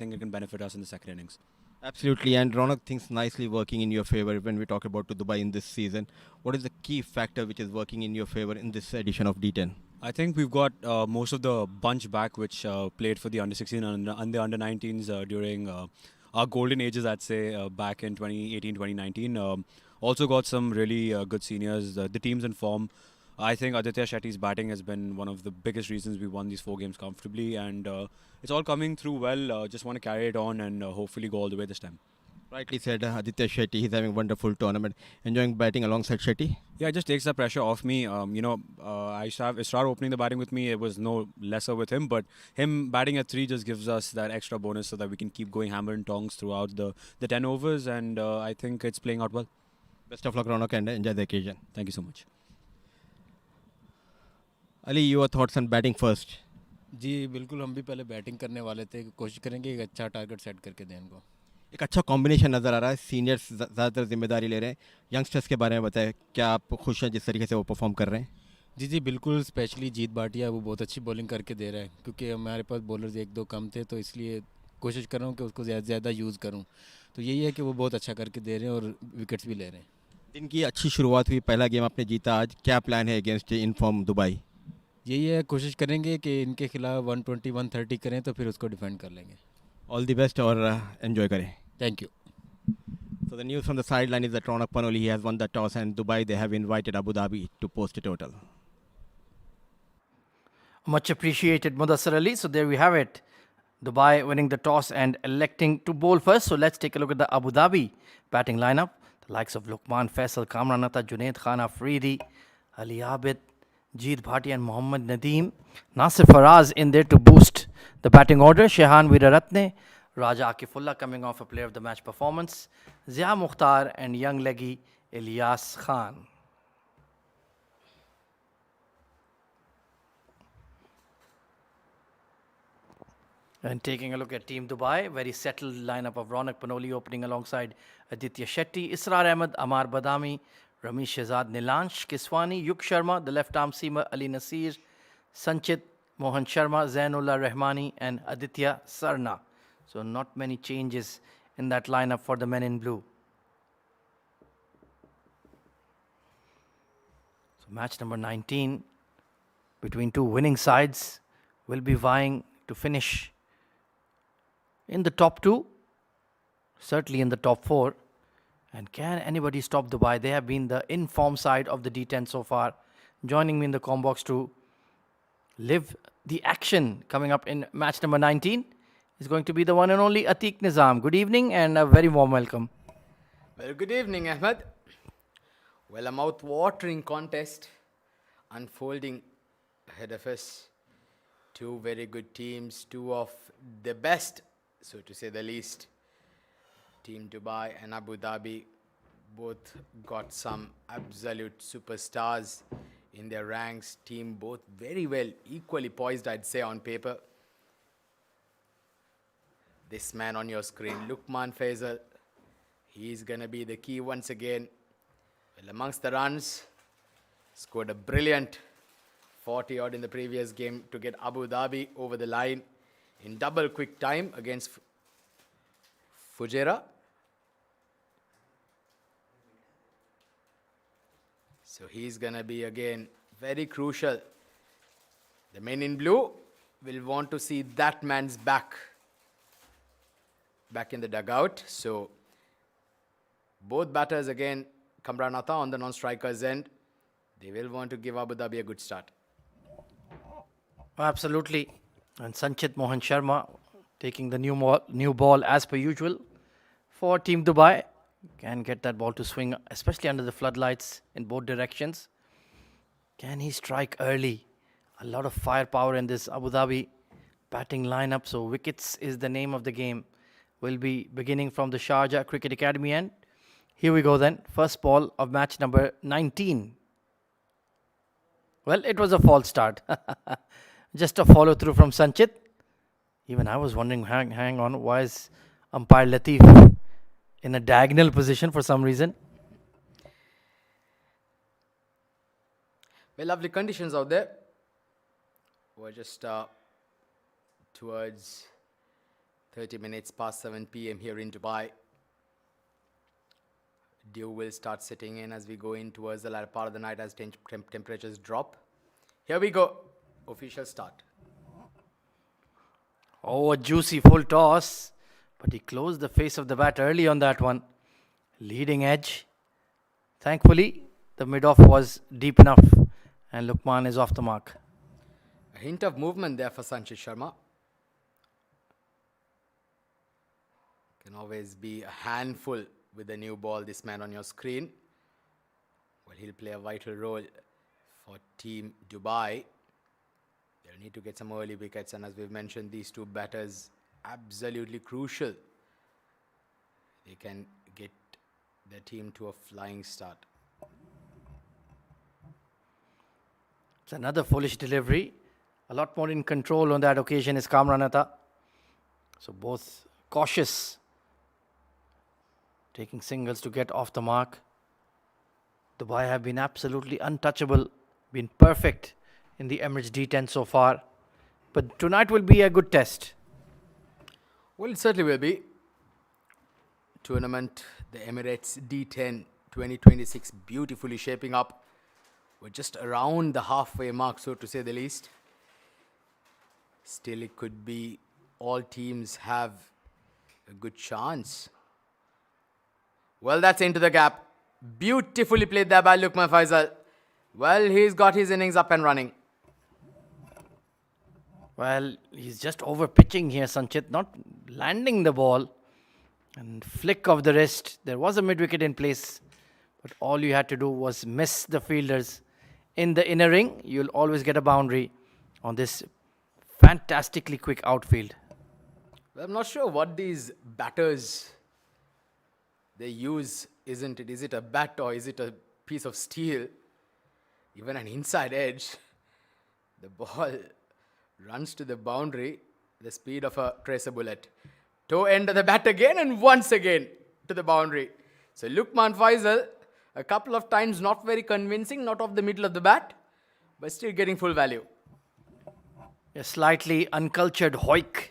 think it can benefit us in the second innings. Absolutely, and Ronak, things nicely working in your favor when we talk about to Dubai in this season. What is the key factor which is working in your favor in this edition of D10? I think we've got most of the bunch back, which played for the under 16 and the under 19s during our golden ages, I'd say, back in 2018, 2019. Also got some really good seniors. The team's in form. I think Aditya Shetty's batting has been one of the biggest reasons we won these 4 games comfortably, and it's all coming through well. Just want to carry it on and hopefully go all the way this time. Rightly said, Aditya Shetty. He's having a wonderful tournament. Enjoying batting alongside Shetty. Yeah, it just takes the pressure off me. I used to have Israr opening the batting with me. It was no lesser with him, but him batting at 3 just gives us that extra bonus so that we can keep going hammer and tongs throughout the 10 overs, and I think it's playing out well. Best of luck, Ronak, and enjoy the occasion. Thank you so much. Ali, your thoughts on batting first? जी बिल्कुल, हम भी पहले batting करने वाले थे. कोशिश करेंगे एक अच्छा टारगेट सेट करके दें इनको. एक अच्छा कॉम्बिनेशन नज़र आ रहा है. सीनियर्स ज़्यादातर जिम्मेदारी ले रहे हैं. यंगस्टर्स के बारे में बताएं, क्या आप खुश हैं जिस तरीके से वो परफॉर्म कर रहे हैं? जी जी बिल्कुल, स्पेशली जीत भाटिया वो बहुत अच्छी बॉलिंग करके दे रहा है, क्योंकि हमारे पास बॉलर्स 1-2 कम थे, तो इसलिए कोशिश कर रहा हूँ कि उसको ज़्यादा यूज़ करूँ. तो यही है कि वो बहुत अच्छा करके दे रहे हैं और विकेट्स भी ले रहे हैं. दिन की अच्छी शुरुआत हुई, पहला गेम आपने जीता. आज क्या प्लान है अगेंस्ट इनफॉर्म दुबई? यही है, कोशिश करेंगे कि इनके खिलाफ 120 130 करें तो फिर उसको डिफेंड कर लेंगे. ऑल द बेस्ट और एंजॉय करें. Thank you. So the news from the sideline is that Ronak Panoli, he has won the toss, and Dubai, they have invited Abu Dhabi to post a total. Much appreciated, Mudassar Ali. So there we have it. Dubai winning the toss and electing to bowl first. So let's take a look at the Abu Dhabi batting lineup. The likes of Luqman Faisal, Kamran Atta, Junaid Khan Afridi, Ali Abid, Jeet Bhatia and Mohammad Nadeem. Nasir Faraz in there to boost the batting order. Shehan Veeraratne, Raja Akifullah coming off a player of the match performance. Zia Mukhtar and young leggy Ilyas Khan. And taking a look at Team Dubai, very settled lineup of Ronak Panoli opening alongside Aditya Shetty, Israr Ahmed, Amar Badami, Ramesh Shehzad, Nilansh Kiswani, Yuk Sharma, the left arm seamer Ali Nasir, Sanchit, Mohan Sharma, Zainullah Rahmani and Aditya Sarna. So not many changes in that lineup for the men in blue. So match number 19 between two winning sides will be vying to finish in the top 2, certainly in the top 4. And can anybody stop Dubai? They have been the in-form side of the D10 so far. Joining me in the comm box to live the action coming up in match number 19 is going to be the one and only Atiq Nizam. Good evening and a very warm welcome. Well, good evening, Ahmed. Well, a mouth-watering contest unfolding ahead of us. Two very good teams, two of the best, so to say the least. Team Dubai and Abu Dhabi both got some absolute superstars in their ranks. Team both very well, equally poised, I'd say, on paper. This man on your screen, Luqman Faisal, he's going to be the key once again. Well, amongst the runs, scored a brilliant 40 odd in the previous game to get Abu Dhabi over the line in double quick time against Fujairah. So he's going to be again very crucial. The men in blue will want to see that man's back in the dugout. So both batters again, Kamran Atta on the non-striker's end, they will want to give Abu Dhabi a good start. Absolutely. And Sanchit Mohan Sharma taking the new ball as per usual for Team Dubai. Can get that ball to swing, especially under the floodlights in both directions. Can he strike early? A lot of firepower in this Abu Dhabi batting lineup. So wickets is the name of the game. Will be beginning from the Sharjah Cricket Academy end. Here we go then. First ball of match number 19. Well, it was a false start. Just a follow through from Sanchit. Even I was wondering, hang on, why is umpire Latif in a diagonal position for some reason? Well, lovely conditions out there. We're just towards 30 minutes past 7 p.m. here in Dubai. Dew will start setting in as we go in towards the latter part of the night as temperatures drop. Here we go. Official start. Oh, a juicy full toss. But he closed the face of the bat early on that one. Leading edge. Thankfully, the mid-off was deep enough. And Lukman is off the mark. A hint of movement there for Sanchit Sharma. Can always be a handful with the new ball, this man on your screen. Well, he'll play a vital role for Team Dubai. They'll need to get some early wickets, and as we've mentioned, these two batters absolutely crucial. They can get their team to a flying start. It's another foolish delivery. A lot more in control on that occasion is Kamranata. So both cautious. Taking singles to get off the mark. Dubai have been absolutely untouchable. Been perfect in the Emirates D10 so far. But tonight will be a good test. Well, it certainly will be. Tournament, the Emirates D10 2026, beautifully shaping up. We're just around the halfway mark, so to say the least. Still, it could be all teams have a good chance. Well, that's into the gap. Beautifully played there by Lukman Faisal. Well, he's got his innings up and running. Well, he's just over pitching here, Sanchit, not landing the ball. And flick of the wrist. There was a mid-wicket in place. But all you had to do was miss the fielders. In the inner ring, you'll always get a boundary on this fantastically quick outfield. Well, I'm not sure what these batters they use, isn't it? Is it a bat or is it a piece of steel? Even an inside edge. The ball runs to the boundary, the speed of a tracer bullet. Toe end of the bat again and once again to the boundary. So Lukman Faisal, a couple of times not very convincing, not off the middle of the bat, but still getting full value. A slightly uncultured hoik.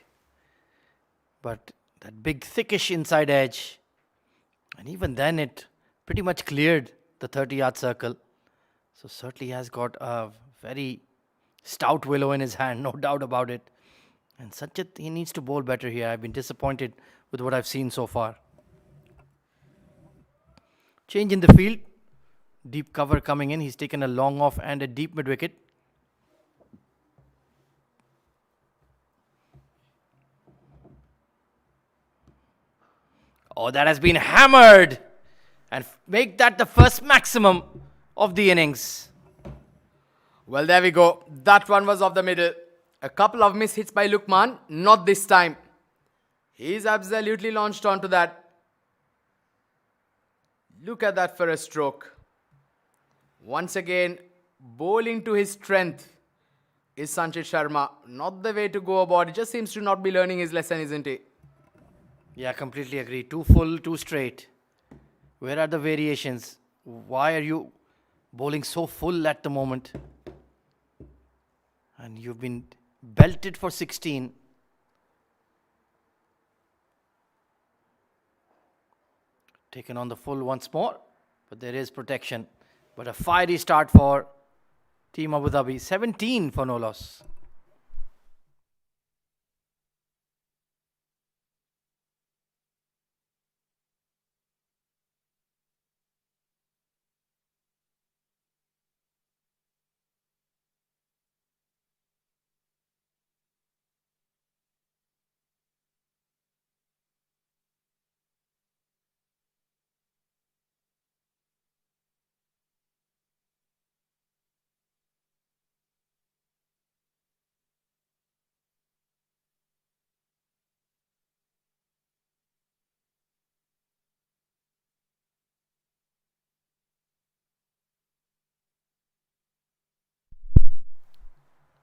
But that big thickish inside edge. And even then it pretty much cleared the 30-yard circle. So certainly has got a very stout willow in his hand, no doubt about it. And Sanchit, he needs to bowl better here. I've been disappointed with what I've seen so far. Change in the field. Deep cover coming in. He's taken a long off and a deep mid-wicket. Oh, that has been hammered. And make that the first maximum of the innings. Well, there we go. That one was off the middle. A couple of miss hits by Lukman. Not this time. He's absolutely launched onto that. Look at that for a stroke. Once again, bowling to his strength is Sanchit Sharma. Not the way to go about. He just seems to not be learning his lesson, isn't he? Yeah, completely agree. Too full, too straight. Where are the variations? Why are you bowling so full at the moment? And you've been belted for 16. Taken on the full once more. But there is protection. But a fiery start for Team Abu Dhabi. 17 for no loss.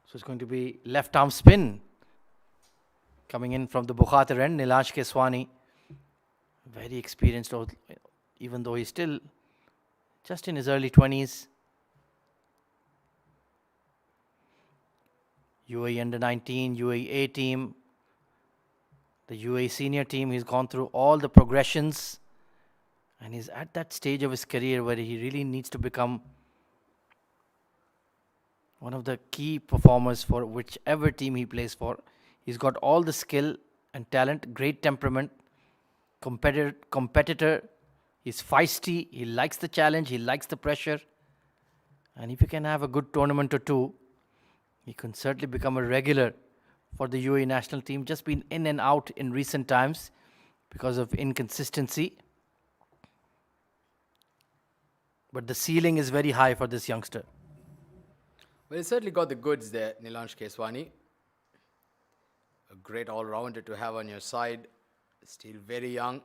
So it's going to be left arm spin. Coming in from the Bukhatir end, Nilash Keswani. Very experienced, even though he's still just in his early 20s. UAE under 19, UAE A team. the UAE senior team. He's gone through all the progressions, and he's at that stage of his career where he really needs to become one of the key performers for whichever team he plays for. He's got all the skill and talent, great temperament, competitor. He's feisty, he likes the challenge, he likes the pressure. And if you can have a good tournament or two, he can certainly become a regular for the UAE national team. Just been in and out in recent times because of inconsistency. But the ceiling is very high for this youngster. Well, he certainly got the goods there, Nilansh Keswani. A great all-rounder to have on your side. Still very young.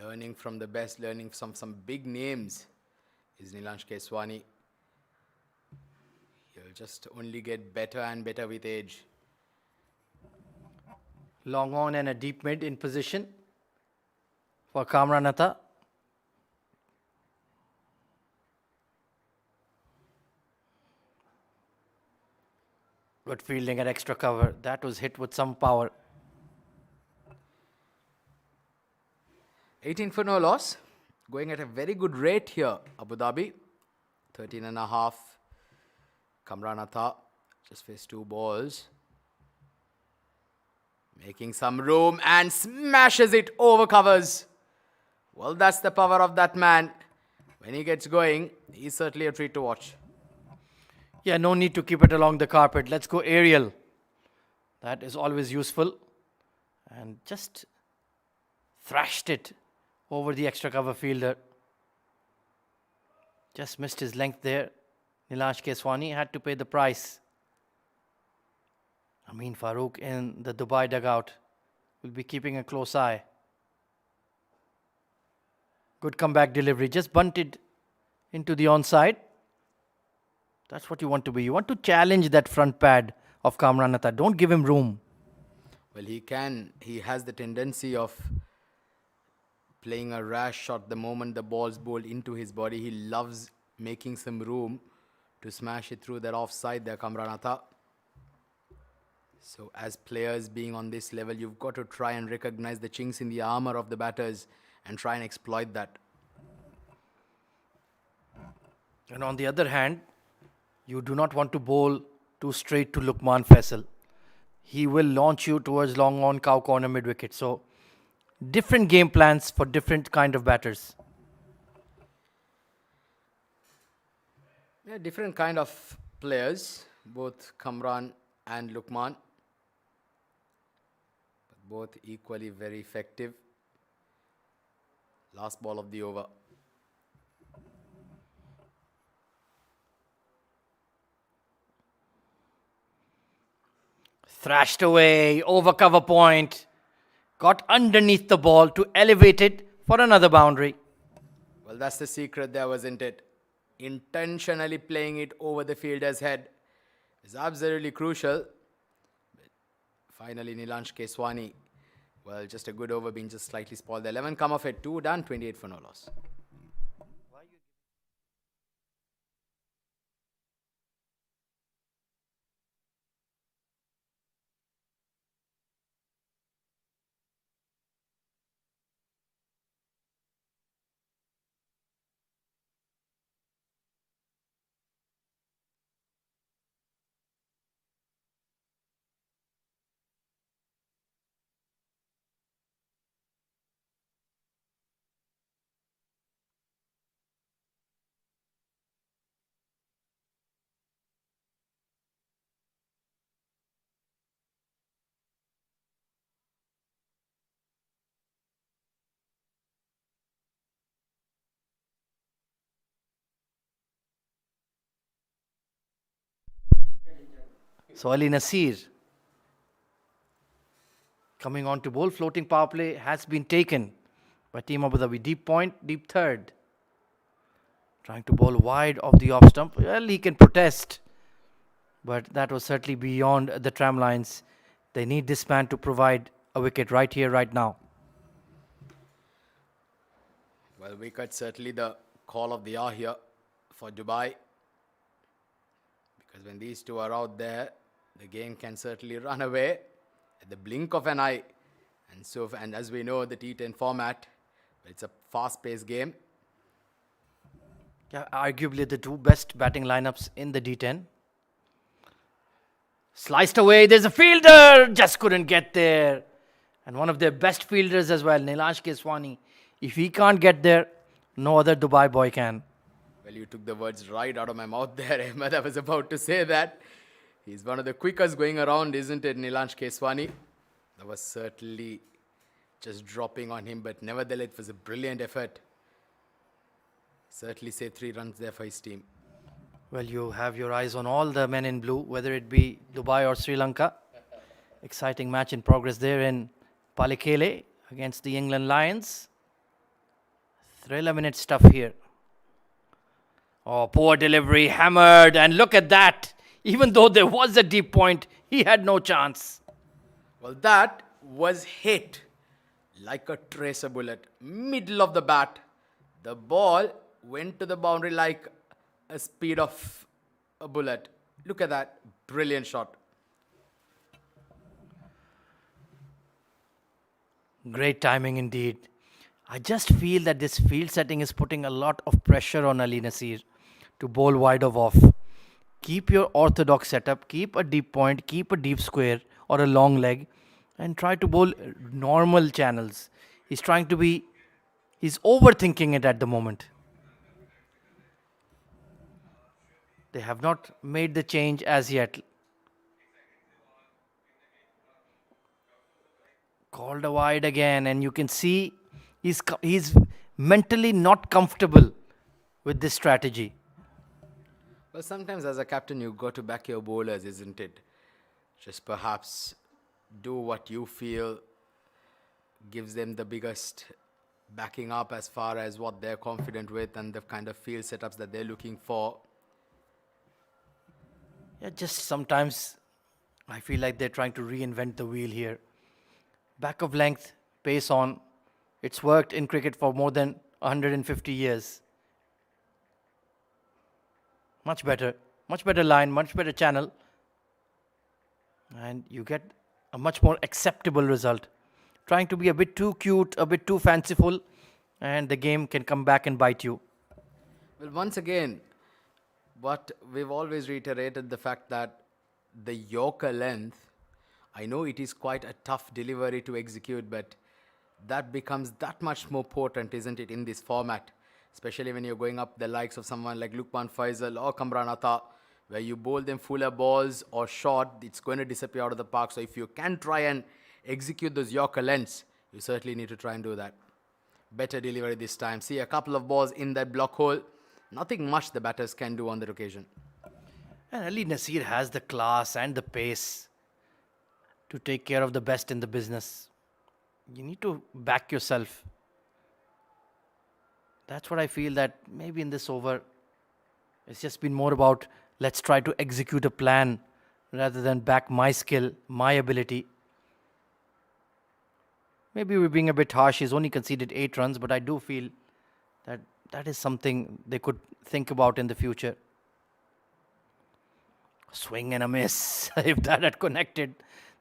Learning from the best, learning from some big names is Nilansh Keswani. He'll just only get better and better with age. Long on and a deep mid in position for Kamran Atta. Good fielding at extra cover. That was hit with some power. 18 for no loss. Going at a very good rate here, Abu Dhabi. 13 and a half. Kamran Atta just faced 2 balls. Making some room and smashes it over covers. Well, that's the power of that man. When he gets going, he's certainly a treat to watch. Yeah, no need to keep it along the carpet. Let's go aerial. That is always useful. And just thrashed it over the extra cover fielder. Just missed his length there. Nilansh Keswani had to pay the price. Amin Farooq in the Dubai dugout will be keeping a close eye. Good comeback delivery. Just bunted into the onside. That's what you want to be. You want to challenge that front pad of Kamran Atta. Don't give him room. Well, he can. He has the tendency of playing a rash shot the moment the ball's bowled into his body. He loves making some room to smash it through that offside there, Kamran Atta. So as players being on this level, you've got to try and recognize the chinks in the armor of the batters and try and exploit that. And on the other hand, you do not want to bowl too straight to Luqman Faisal. He will launch you towards long on cow corner mid wicket. So different game plans for different kind of batters. Yeah, different kind of players, both Kamran and Luqman. But both equally very effective. Last ball of the over. Thrashed away, over cover point. Got underneath the ball to elevate it for another boundary. Well, that's the secret there, wasn't it? Intentionally playing it over the fielder's head is absolutely crucial. But finally, Nilansh Keswani, well, just a good over being just slightly spoiled. The 11 come off it, 2 done, 28 for no loss. So Ali Nasir coming on to bowl. Floating power play has been taken by Team Abu Dhabi. Deep point, deep third. Trying to bowl wide of the off stump. Well, he can protest. But that was certainly beyond the tram lines. They need this man to provide a wicket right here, right now. Well, wicket certainly the call of the hour here for Dubai. Because when these two are out there, the game can certainly run away. at the blink of an eye. And as we know, the T10 format, it's a fast-paced game. Yeah, arguably the two best batting lineups in the D10. Sliced away, there's a fielder, just couldn't get there. And one of their best fielders as well, Nilansh Keswani. If he can't get there, no other Dubai boy can. Well, you took the words right out of my mouth there, Ahmed. I was about to say that. He's one of the quickest going around, isn't it, Nilansh Keswani? That was certainly just dropping on him, but nevertheless, it was a brilliant effort. Certainly say 3 runs there for his team. Well, you have your eyes on all the men in blue, whether it be Dubai or Sri Lanka. Exciting match in progress there in Palikele against the England Lions. Thriller minute stuff here. Oh, poor delivery, hammered, and look at that. Even though there was a deep point, he had no chance. Well, that was hit like a tracer bullet. Middle of the bat. The ball went to the boundary like a speed of a bullet. Look at that. Brilliant shot. Great timing indeed. I just feel that this field setting is putting a lot of pressure on Ali Nasir to bowl wide of off. Keep your orthodox setup, keep a deep point, keep a deep square or a long leg, and try to bowl normal channels. He's overthinking it at the moment. They have not made the change as yet. Called a wide again, and you can see he's mentally not comfortable with this strategy. Well, sometimes as a captain, you got to back your bowlers, isn't it? Just perhaps do what you feel gives them the biggest backing up as far as what they're confident with and the kind of field setups that they're looking for. Yeah, just sometimes I feel like they're trying to reinvent the wheel here. Back of length, pace on. It's worked in cricket for more than 150 years. Much better line, much better channel. And you get a much more acceptable result. Trying to be a bit too cute, a bit too fanciful, and the game can come back and bite you. Well, once again, but we've always reiterated the fact that the Yorker length, I know it is quite a tough delivery to execute, but that becomes that much more potent, isn't it, in this format? Especially when you're going up the likes of someone like Lukman Faisal or Kamran Atta, where you bowl them fuller balls or short, it's going to disappear out of the park. So if you can try and execute those Yorker lengths, you certainly need to try and do that. Better delivery this time. See a couple of balls in that block hole. Nothing much the batters can do on that occasion. And Ali Nasir has the class and the pace to take care of the best in the business. You need to back yourself. That's what I feel, that maybe in this over, it's just been more about let's try to execute a plan rather than back my skill, my ability. Maybe we're being a bit harsh. He's only conceded 8 runs, but I do feel that that is something they could think about in the future. Swing and a miss. If that had connected,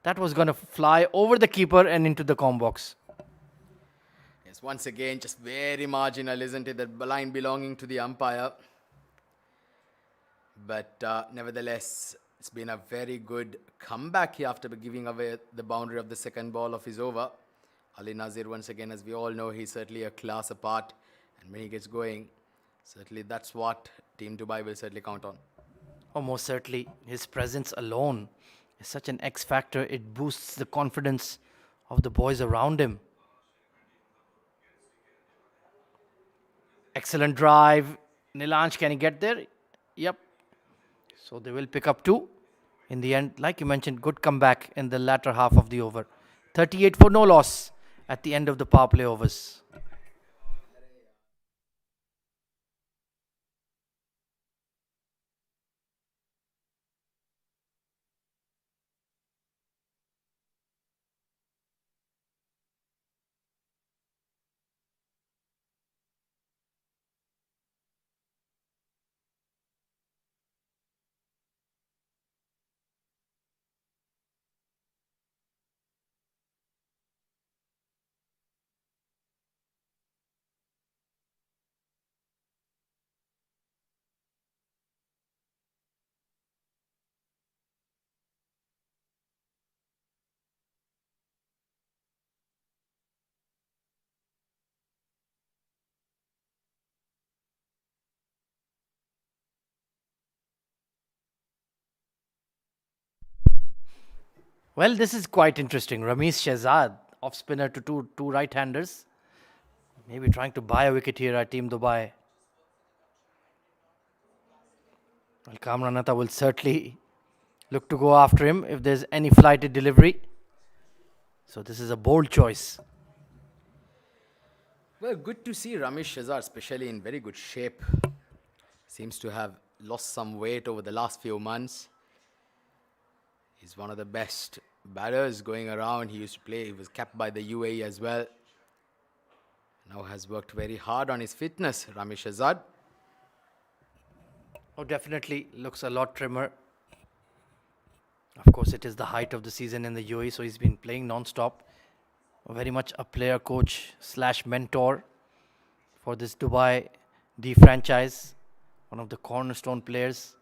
that was going to fly over the keeper and into the comb box. Yes, once again, just very marginal, isn't it? That line belonging to the umpire. But nevertheless, it's been a very good comeback here after giving away the boundary of the second ball of his over. Ali Nasir, once again, as we all know, he's certainly a class apart. And when he gets going, certainly that's what Team Dubai will certainly count on. Oh, most certainly. His presence alone is such an X factor. It boosts the confidence of the boys around him. Excellent drive. Nilansh, can he get there? Yep. So they will pick up 2. In the end, like you mentioned, good comeback in the latter half of the over. 38 for no loss at the end of the power play overs. Well, this is quite interesting. Ramesh Shehzad, off spinner to two right-handers. Maybe trying to buy a wicket here at Team Dubai. Well, Kamran Atta will certainly look to go after him if there's any flighted delivery. So this is a bold choice. Well, good to see Ramesh Shehzad, especially in very good shape. Seems to have lost some weight over the last few months. He's one of the best batters going around. He used to play, he was capped by the UAE as well. Now has worked very hard on his fitness, Ramesh Shehzad. Oh, definitely looks a lot trimmer. Of course, it is the height of the season in the UAE, so he's been playing non-stop. Very much a player coach / mentor for this Dubai D franchise. One of the cornerstone players.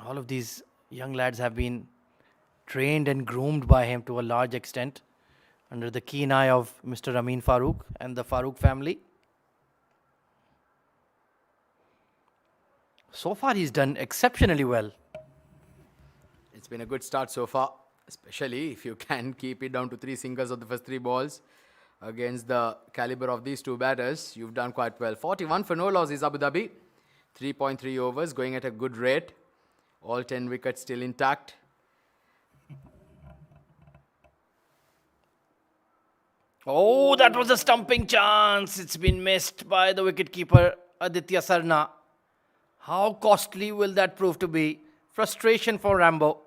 All of these young lads have been trained and groomed by him to a large extent under the keen eye of Mr. Amin Farooq and the Farooq family. So far, he's done exceptionally well. It's been a good start so far, especially if you can keep it down to 3 singles of the first 3 balls against the caliber of these 2 batters. You've done quite well. 41 for no loss is Abu Dhabi. 3.3 overs, going at a good rate. All 10 wickets still intact. Oh, that was a stumping chance. It's been missed by the wicketkeeper Aditya Sarna. How costly will that prove to be? Frustration for Rambo.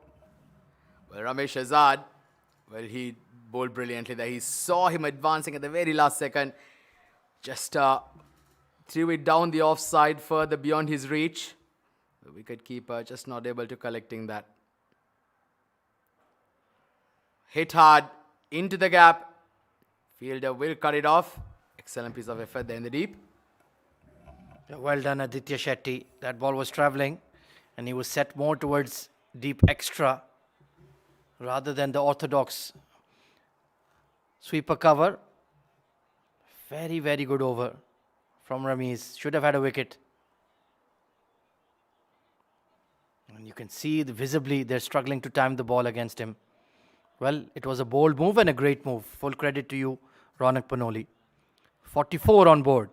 Well, Ramesh Shehzad, well, he bowled brilliantly there. He saw him advancing at the very last second. Just threw it down the offside further beyond his reach. The wicketkeeper just not able to collecting that. Hit hard into the gap. Fielder will cut it off. Excellent piece of effort there in the deep. Well done, Aditya Shetty. That ball was travelling and he was set more towards deep extra rather than the orthodox sweeper cover. Very, very good over from Ramiz. Should have had a wicket. And you can see visibly they're struggling to time the ball against him. Well, it was a bold move and a great move. Full credit to you, Ronak Panoli. 44 on board.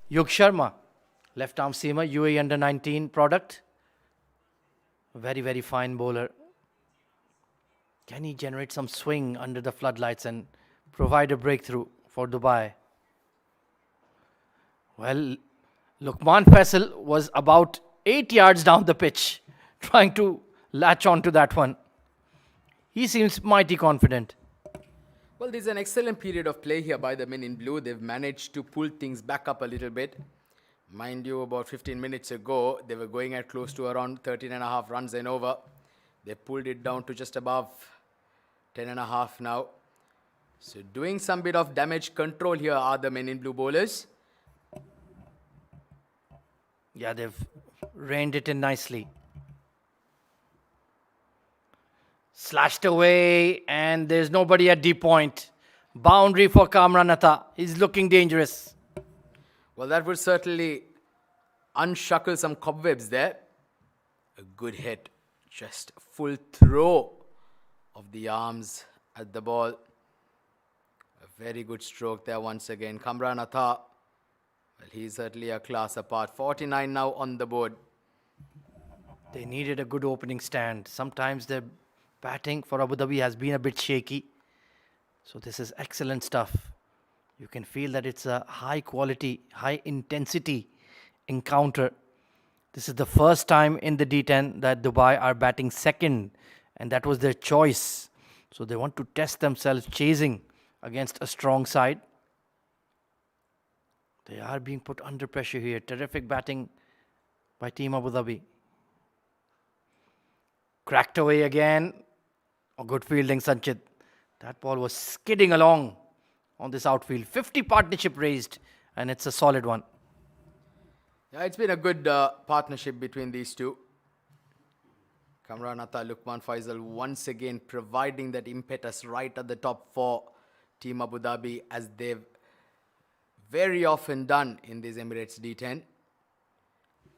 Yug Sharma, left arm seamer, UAE under 19 product. Very, very fine bowler. Can he generate some swing under the floodlights and provide a breakthrough for Dubai? Well, Luqman Faisal was about 8 yards down the pitch, trying to latch onto that one. He seems mighty confident. Well, this is an excellent period of play here by the men in blue. They've managed to pull things back up a little bit. Mind you, about 15 minutes ago, they were going at close to around 13.5 runs and over. They pulled it down to just above 10.5 now. So doing some bit of damage control here are the men in blue bowlers. Yeah, they've reined it in nicely. Slashed away, and there's nobody at deep point. Boundary for Kamran Atta. He's looking dangerous. Well, that would certainly unshuckle some cobwebs there. A good hit. Just full throw of the arms at the ball. A very good stroke there once again. Kamran Atta, well, he's certainly a class apart. 49 now on the board. They needed a good opening stand. Sometimes the batting for Abu Dhabi has been a bit shaky. So this is excellent stuff You can feel that it's a high quality, high intensity encounter. This is the first time in the D10 that Dubai are batting second, and that was their choice. So they want to test themselves chasing against a strong side. They are being put under pressure here. Terrific batting by Team Abu Dhabi. Cracked away again. Oh, good fielding, Sanchit. That ball was skidding along on this outfield. 50 partnership raised, and it's a solid one. Yeah, it's been a good partnership between these two. Kamran Atta, Lukman Faisal once again providing that impetus right at the top for Team Abu Dhabi, as they've very often done in this Emirates D10.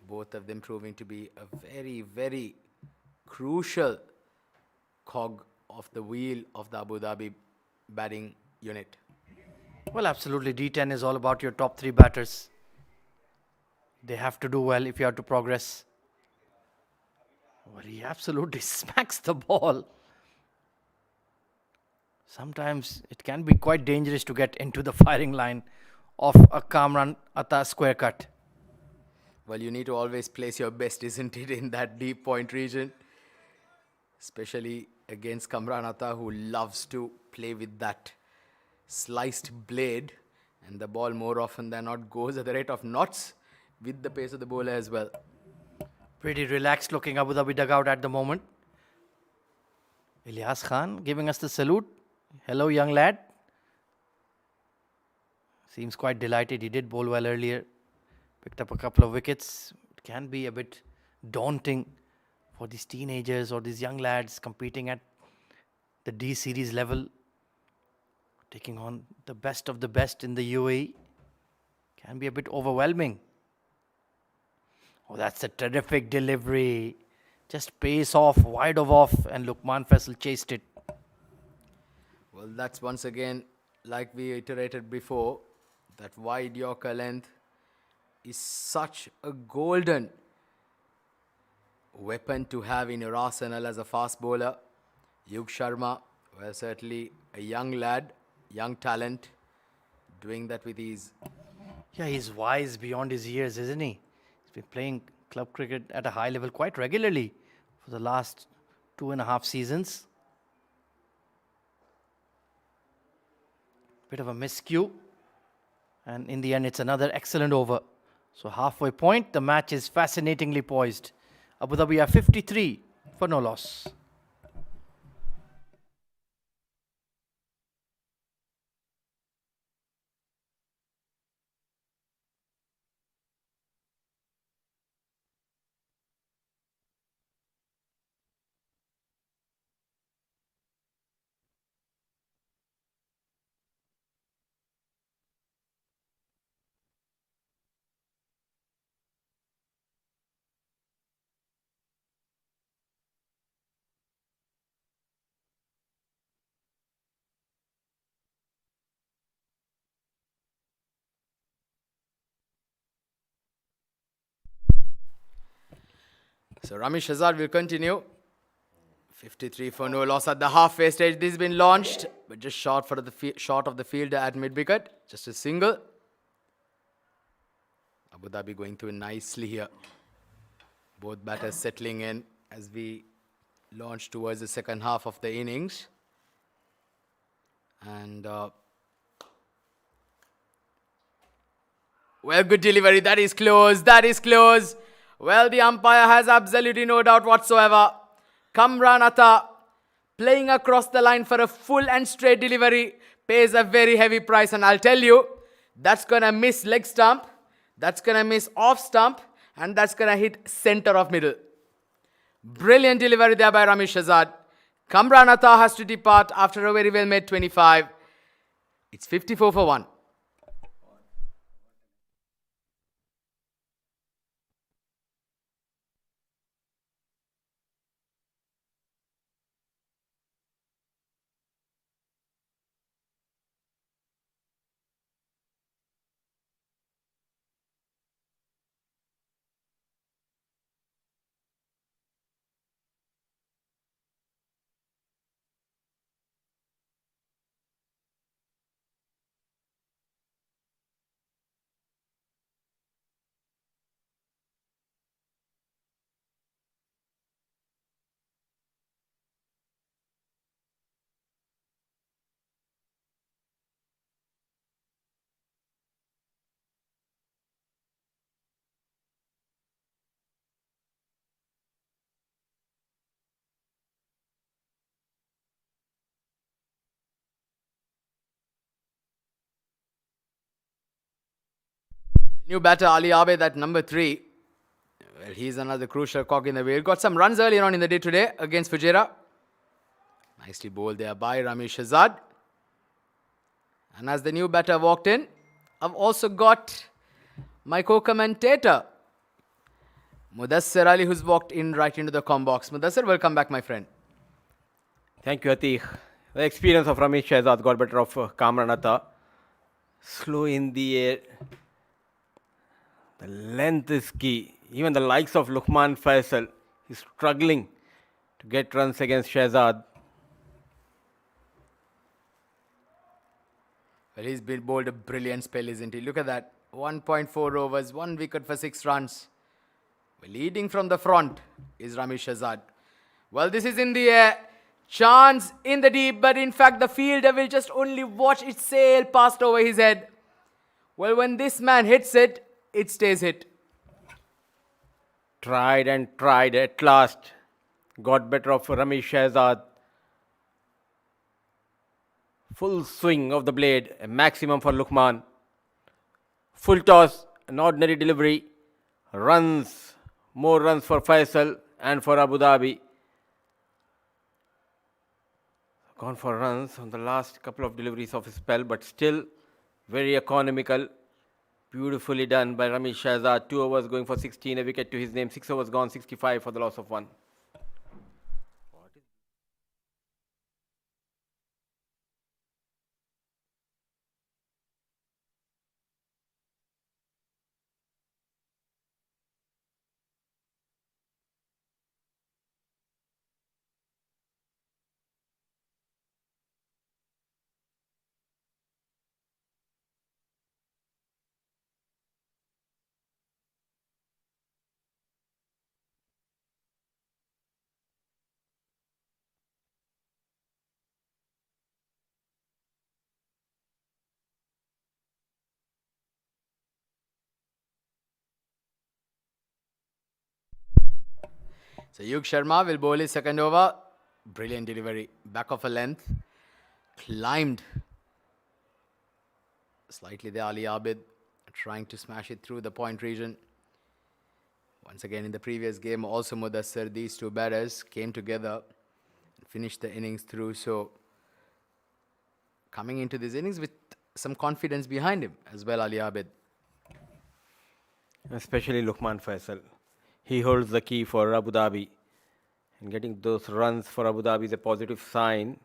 Both of them proving to be a very, very crucial cog of the wheel of the Abu Dhabi batting unit. Well, absolutely. D10 is all about your top three batters. They have to do well if you have to progress. Well, he absolutely smacks the ball. Sometimes it can be quite dangerous to get into the firing line of a Kamran Atta square cut. Well, you need to always place your best, isn't it, in that deep point region? Especially against Kamran Atta, who loves to play with that sliced blade, and the ball more often than not goes at the rate of knots with the pace of the bowler as well. Pretty relaxed looking Abu Dhabi dugout at the moment. Ilyas Khan giving us the salute. Hello, young lad. Seems quite delighted. He did bowl well earlier. Picked up a couple of wickets. It can be a bit daunting for these teenagers or these young lads competing at the D series level, taking on the best of the best in the UAE. Can be a bit overwhelming. Oh, that's a terrific delivery. Just pace off, wide of off, and Lukman Faisal chased it. Well, that's once again, like we iterated before, that wide Yorker length is such a golden weapon to have in your arsenal as a fast bowler. Yug Sharma, well, certainly a young lad, young talent, doing that with ease. Yeah, he's wise beyond his years, isn't he? He's been playing club cricket at a high level quite regularly for the last 2.5 seasons. Bit of a miscue. And in the end, it's another excellent over. So halfway point, the match is fascinatingly poised. Abu Dhabi are 53 for no loss. So Ramesh Hazard will continue. 53 for no loss at the halfway stage. This has been launched, but just short of the fielder at mid wicket. Just a single. Abu Dhabi going through nicely here. Both batters settling in as we launch towards the second half of the innings. And well, good delivery. That is close. That is close. Well, the umpire has absolutely no doubt whatsoever. Kamran Atta playing across the line for a full and straight delivery pays a very heavy price. And I'll tell you, that's going to miss leg stump. That's going to miss off stump. And that's going to hit center of middle. Brilliant delivery there by Ramesh Hazard. Kamran Atta has to depart after a very well made 25. It's 54 for 1. New batter Ali Abed at number 3. Well, he's another crucial cog in the wheel. Got some runs earlier on in the day today against Fujairah. Nicely bowled there by Ramesh Shahzad. And as the new batter walked in, I've also got my co-commentator, Mudassir Ali, who's walked in right into the comm box. Mudassir, welcome back, my friend. Thank you, Atiq. The experience of Ramesh Shahzad got better of Kamran Atta. Slow in the air. The length is key. Even the likes of Luqman Faisal is struggling to get runs against Shahzad. Well, he's been bowled a brilliant spell, isn't he? Look at that. 1.4 overs, 1 wicket for 6 runs. Well, leading from the front is Ramesh Shahzad. Well, this is in the air. Chance in the deep, but in fact, the fielder will just only watch it sail past over his head. Well, when this man hits it, it stays hit. Tried and tried, at last got better of Ramesh Shahzad. Full swing of the blade, a maximum for Luqman. Full toss, an ordinary delivery. Runs, more runs for Faisal and for Abu Dhabi. Gone for runs on the last couple of deliveries of his spell, but still very economical. Beautifully done by Ramesh Shahzad. 2 overs going for 16, a wicket to his name. 6 overs gone, 65 for the loss of 1. So Yug Sharma will bowl his second over. Brilliant delivery. Back of a length. Climbed slightly there, Ali Abid, trying to smash it through the point region. Once again, in the previous game, also Mudassir, these two batters came together and finished the innings through. So coming into this innings with some confidence behind him as well, Ali Abid. Especially Luqman Faisal. He holds the key for Abu Dhabi. And getting those runs for Abu Dhabi is a positive sign.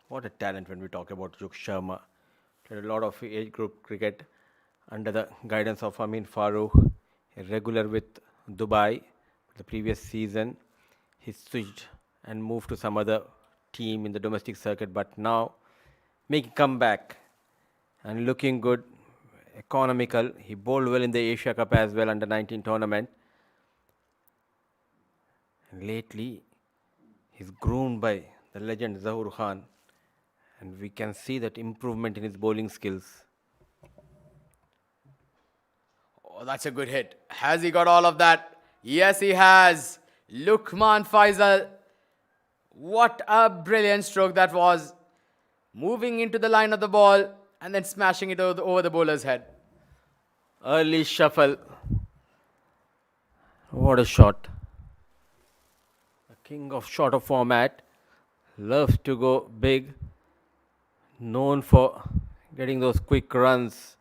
What a talent when we talk about Yug Sharma. Played a lot of age group cricket under the guidance of Amin Farooq, a regular with Dubai. The previous season, he switched and moved to some other team in the domestic circuit, but now making comeback and looking good, economical. He bowled well in the Asia Cup as well, under 19 tournament. And lately, he's groomed by the legend Zahoor Khan, and we can see that improvement in his bowling skills. Oh, that's a good hit. Has he got all of that? Yes, he has. Luqman Faisal. What a brilliant stroke that was. Moving into the line of the ball and then smashing it over the bowler's head. Early shuffle. What a shot. The king of shorter format. Loves to go big. Known for getting those quick runs.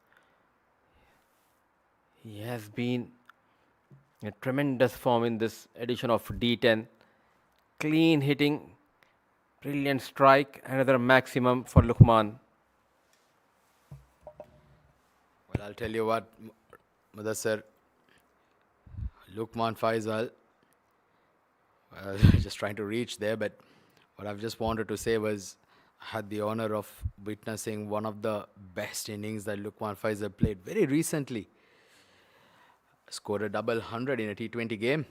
He has been in tremendous form in this edition of D10. Clean hitting. Brilliant strike. Another maximum for Luqman. Well, I'll tell you what, Mudassir, Luqman Faisal, well, just trying to reach there, but what I've just wanted to say was I had the honor of witnessing one of the best innings that Luqman Faisal played very recently. Scored a double 100 in a T20 game,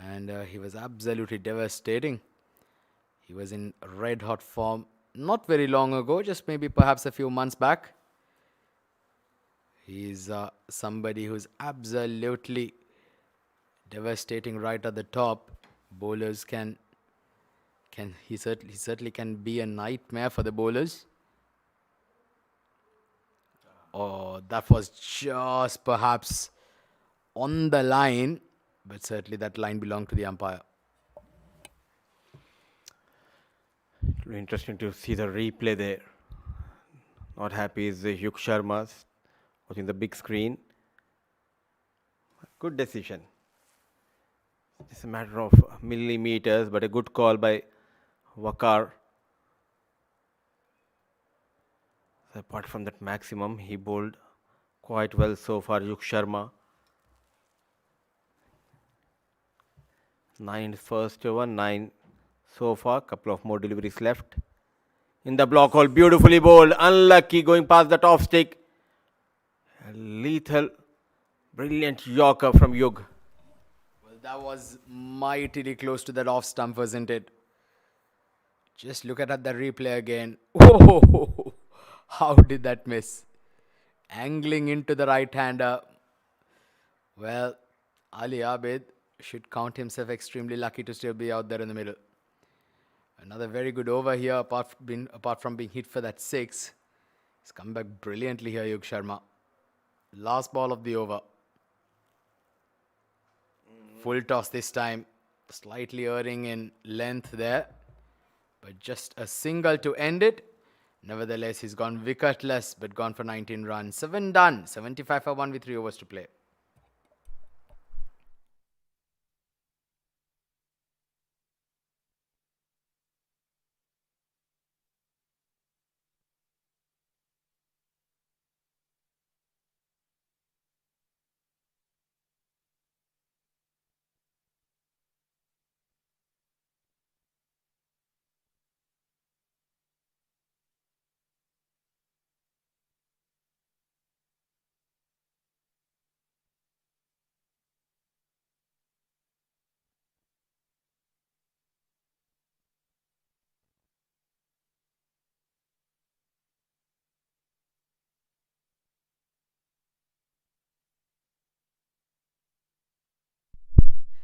and he was absolutely devastating. He was in red hot form not very long ago, just maybe perhaps a few months back. He's somebody who's absolutely devastating right at the top. Bowlers he certainly can be a nightmare for the bowlers. Oh, that was just perhaps on the line, but certainly that line belonged to the umpire. It will be interesting to see the replay there. Not happy is Yuk Sharma watching the big screen. Good decision. It's a matter of millimeters, but a good call by Wakar. So apart from that maximum, he bowled quite well so far, Yuk Sharma. 9 first over, 9 so far. Couple of more deliveries left. In the block hole, beautifully bowled. Unlucky going past that off stick. A lethal, brilliant Yorker from Yug. Well, that was mightily close to that off stump, wasn't it? Just look at the replay again. Oh, how did that miss? Angling into the right hander. Well, Ali Abid should count himself extremely lucky to still be out there in the middle. Another very good over here, apart from being hit for that 6. He's come back brilliantly here, Yug Sharma. Last ball of the over. Full toss this time. Slightly erring in length there. But just a single to end it. Nevertheless, he's gone wicketless, but gone for 19 runs. 7 done. 75 for 1 with 3 overs to play.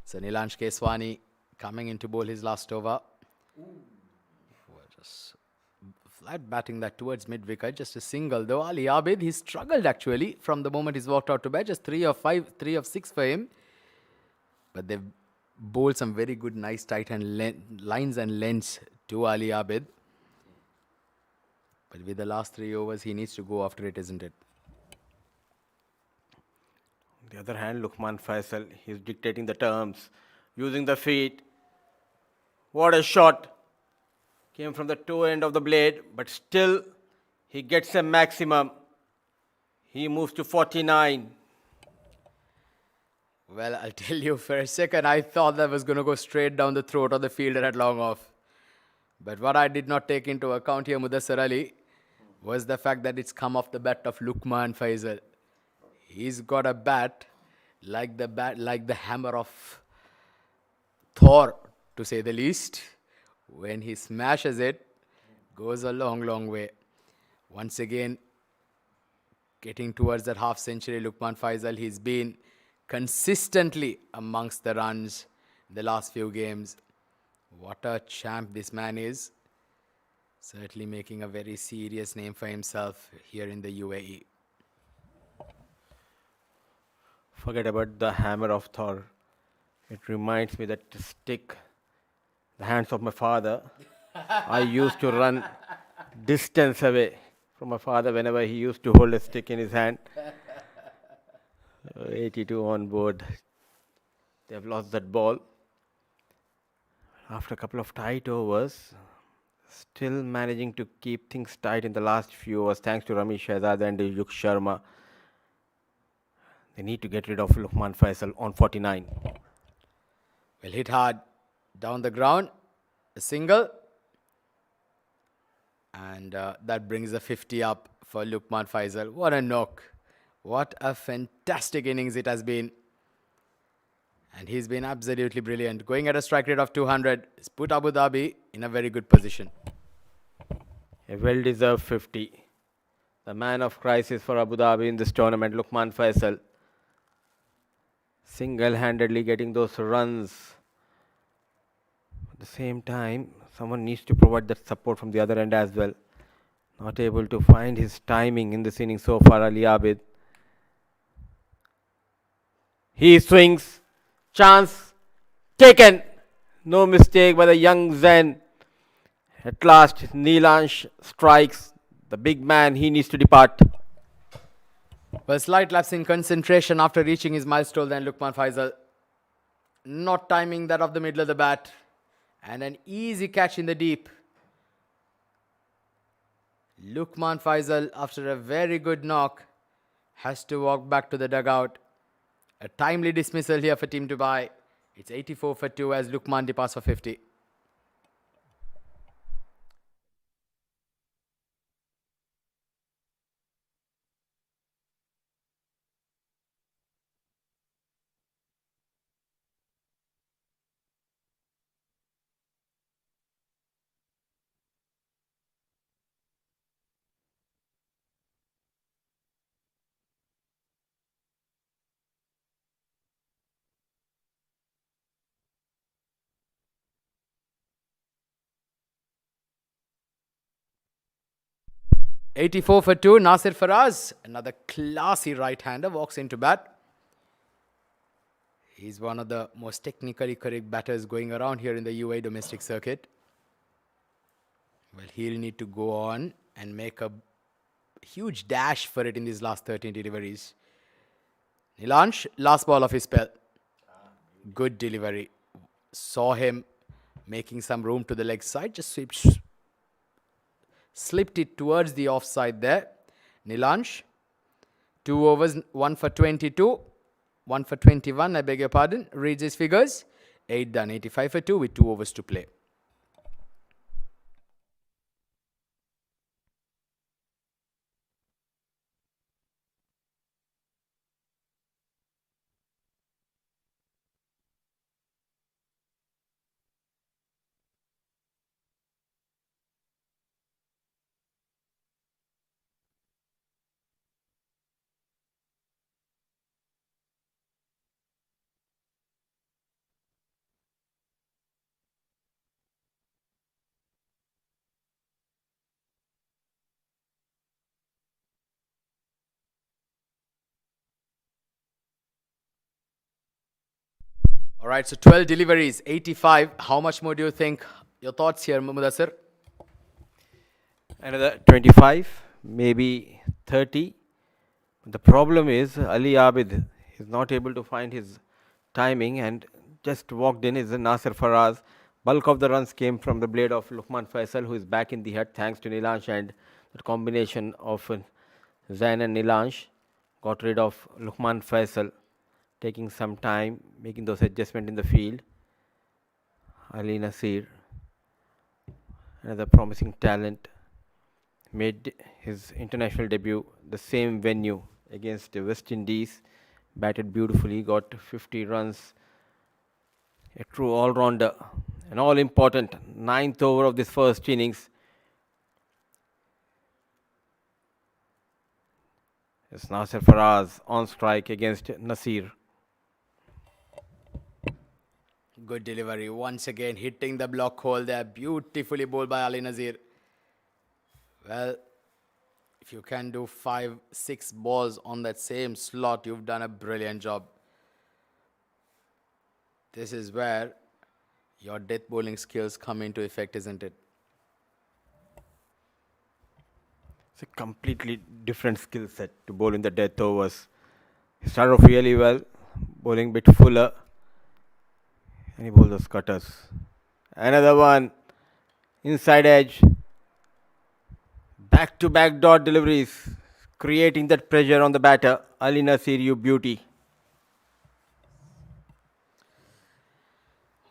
So Nilansh Keswani coming in to bowl his last over. Just flat batting that towards mid-wicket, just a single. Though Ali Abid, he struggled actually from the moment he's walked out to bat. Just 3 of 6 for him. But they've bowled some very good, nice tight hand lines and lengths to Ali Abid. But with the last 3 overs, he needs to go after it, isn't it? On the other hand, Luqman Faisal, he's dictating the terms, using the feet. What a shot! Came from the toe end of the blade, but still he gets a maximum. He moves to 49. Well, I'll tell you, for a second, I thought that was going to go straight down the throat of the fielder at long off. But what I did not take into account here, Mudassar Ali, was the fact that it's come off the bat of Luqman Faisal. He's got a bat like the hammer of Thor, to say the least. When he smashes it, goes a long, long way. Once again, getting towards that half century, Luqman Faisal, he's been consistently amongst the runs in the last few games. What a champ this man is. Certainly making a very serious name for himself here in the UAE. Forget about the hammer of Thor. It reminds me that stick, the hands of my father. I used to run distance away from my father whenever he used to hold a stick in his hand. 82 on board. They have lost that ball. After a couple of tight overs, still managing to keep things tight in the last few overs thanks to Ramesh Shehzad and Yuk Sharma. They need to get rid of Luqman Faisal on 49. Well, hit hard down the ground, a single. And that brings the 50 up for Luqman Faisal. What a knock. What a fantastic innings it has been. And he's been absolutely brilliant. Going at a strike rate of 200, it's put Abu Dhabi in a very good position. A well-deserved 50. The man of crisis for Abu Dhabi in this tournament, Luqman Faisal. Single-handedly getting those runs. At the same time, someone needs to provide that support from the other end as well. Not able to find his timing in this inning so far, Ali Abid. He swings. Chance taken. No mistake by the young Zen. At last, Neelansh strikes. The big man, he needs to depart. Well, slight lapse in concentration after reaching his milestone, then Lukman Faisal not timing that of the middle of the bat. And an easy catch in the deep. Lukman Faisal, after a very good knock, has to walk back to the dugout. A timely dismissal here for Team Dubai. It's 84 for 2 as Lukman departs for 50. '84 for 2, Nasir Faraz, another classy right-hander, walks into bat. He's one of the most technically correct batters going around here in the UAE domestic circuit. Well, he'll need to go on and make a huge dash for it in these last 13 deliveries. Neelansh, last ball of his spell. Good delivery. Saw him making some room to the leg side, just slipped it towards the offside there. Neelansh, 2 overs, 1 for 22, 1 for 21, I beg your pardon. Reads his figures. 8 done, 85 for 2 with 2 overs to play. All right, so 12 deliveries, 85. How much more do you think? Your thoughts here, Mudassir? Another 25, maybe 30. The problem is Ali Abid is not able to find his timing and just walked in is Nasir Faraz. Bulk of the runs came from the blade of Lukman Faisal, who is back in the hut thanks to Neelansh, and the combination of Zain and Neelansh got rid of Lukman Faisal, taking some time, making those adjustments in the field. Ali Nasir, another promising talent, made his international debut the same venue against the West Indies, batted beautifully, got 50 runs, a true all-rounder, an all-important 9th over of this first innings. It's Nasir Faraz on strike against Nasir. Good delivery. Once again, hitting the block hole there. Beautifully bowled by Ali Nazir. Well, if you can do 5, 6 balls on that same slot, you've done a brilliant job. This is where your death bowling skills come into effect, isn't it? It's a completely different skill set to bowl in the death overs. He started off really well, bowling a bit fuller, and he bowled those cutters. Another one, inside edge, back-to-back dot deliveries, creating that pressure on the batter. Ali Nasir, you beauty.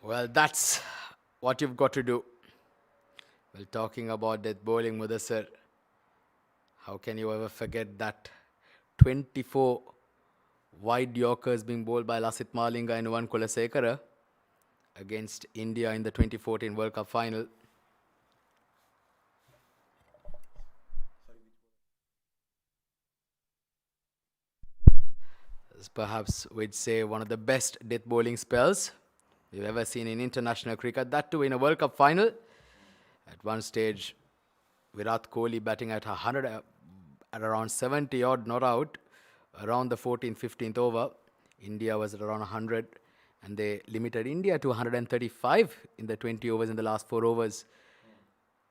Well, that's what you've got to do. Well, talking about death bowling, Mudassir, how can you ever forget that 24 wide Yorkers being bowled by Lasith Malinga and Nuwan Kulasekara against India in the 2014 World Cup final? This perhaps we'd say one of the best death bowling spells we've ever seen in international cricket, that too in a World Cup final. At one stage, Virat Kohli batting at 100, at around 70 odd not out, around the 14th, 15th over. India was at around 100, and they limited India to 135 in the 20 overs in the last 4 overs,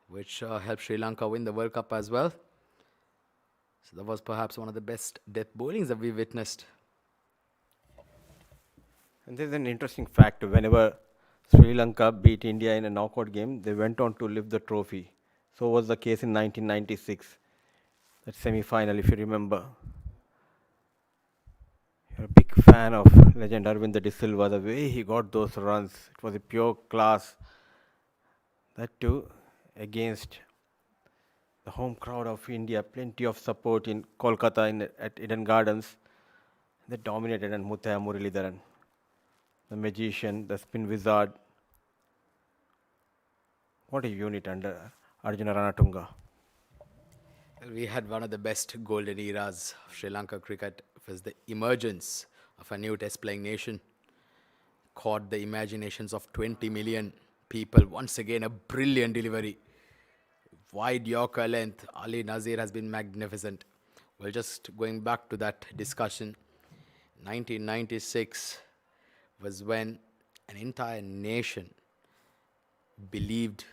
which helped Sri Lanka win the World Cup as well. So that was perhaps one of the best death bowlings that we witnessed. And there's an interesting fact. Whenever Sri Lanka beat India in a knockout game, they went on to lift the trophy. So was the case in 1996, that semi-final, if you remember. You're a big fan of legend Arvind De Silva. The way he got those runs, it was a pure class. That too, against the home crowd of India, plenty of support in Kolkata at Eden Gardens. They dominated, and Muthaiya Muralidharan, the magician, the spin wizard. What a unit under Arjuna Ranatunga. We had one of the best golden eras of Sri Lanka cricket. It was the emergence of a new test playing nation. Caught the imaginations of 20 million people. Once again, a brilliant delivery. Wide Yorker length. Ali Nazir has been magnificent. Well, just going back to that discussion, 1996 was when an entire nation believed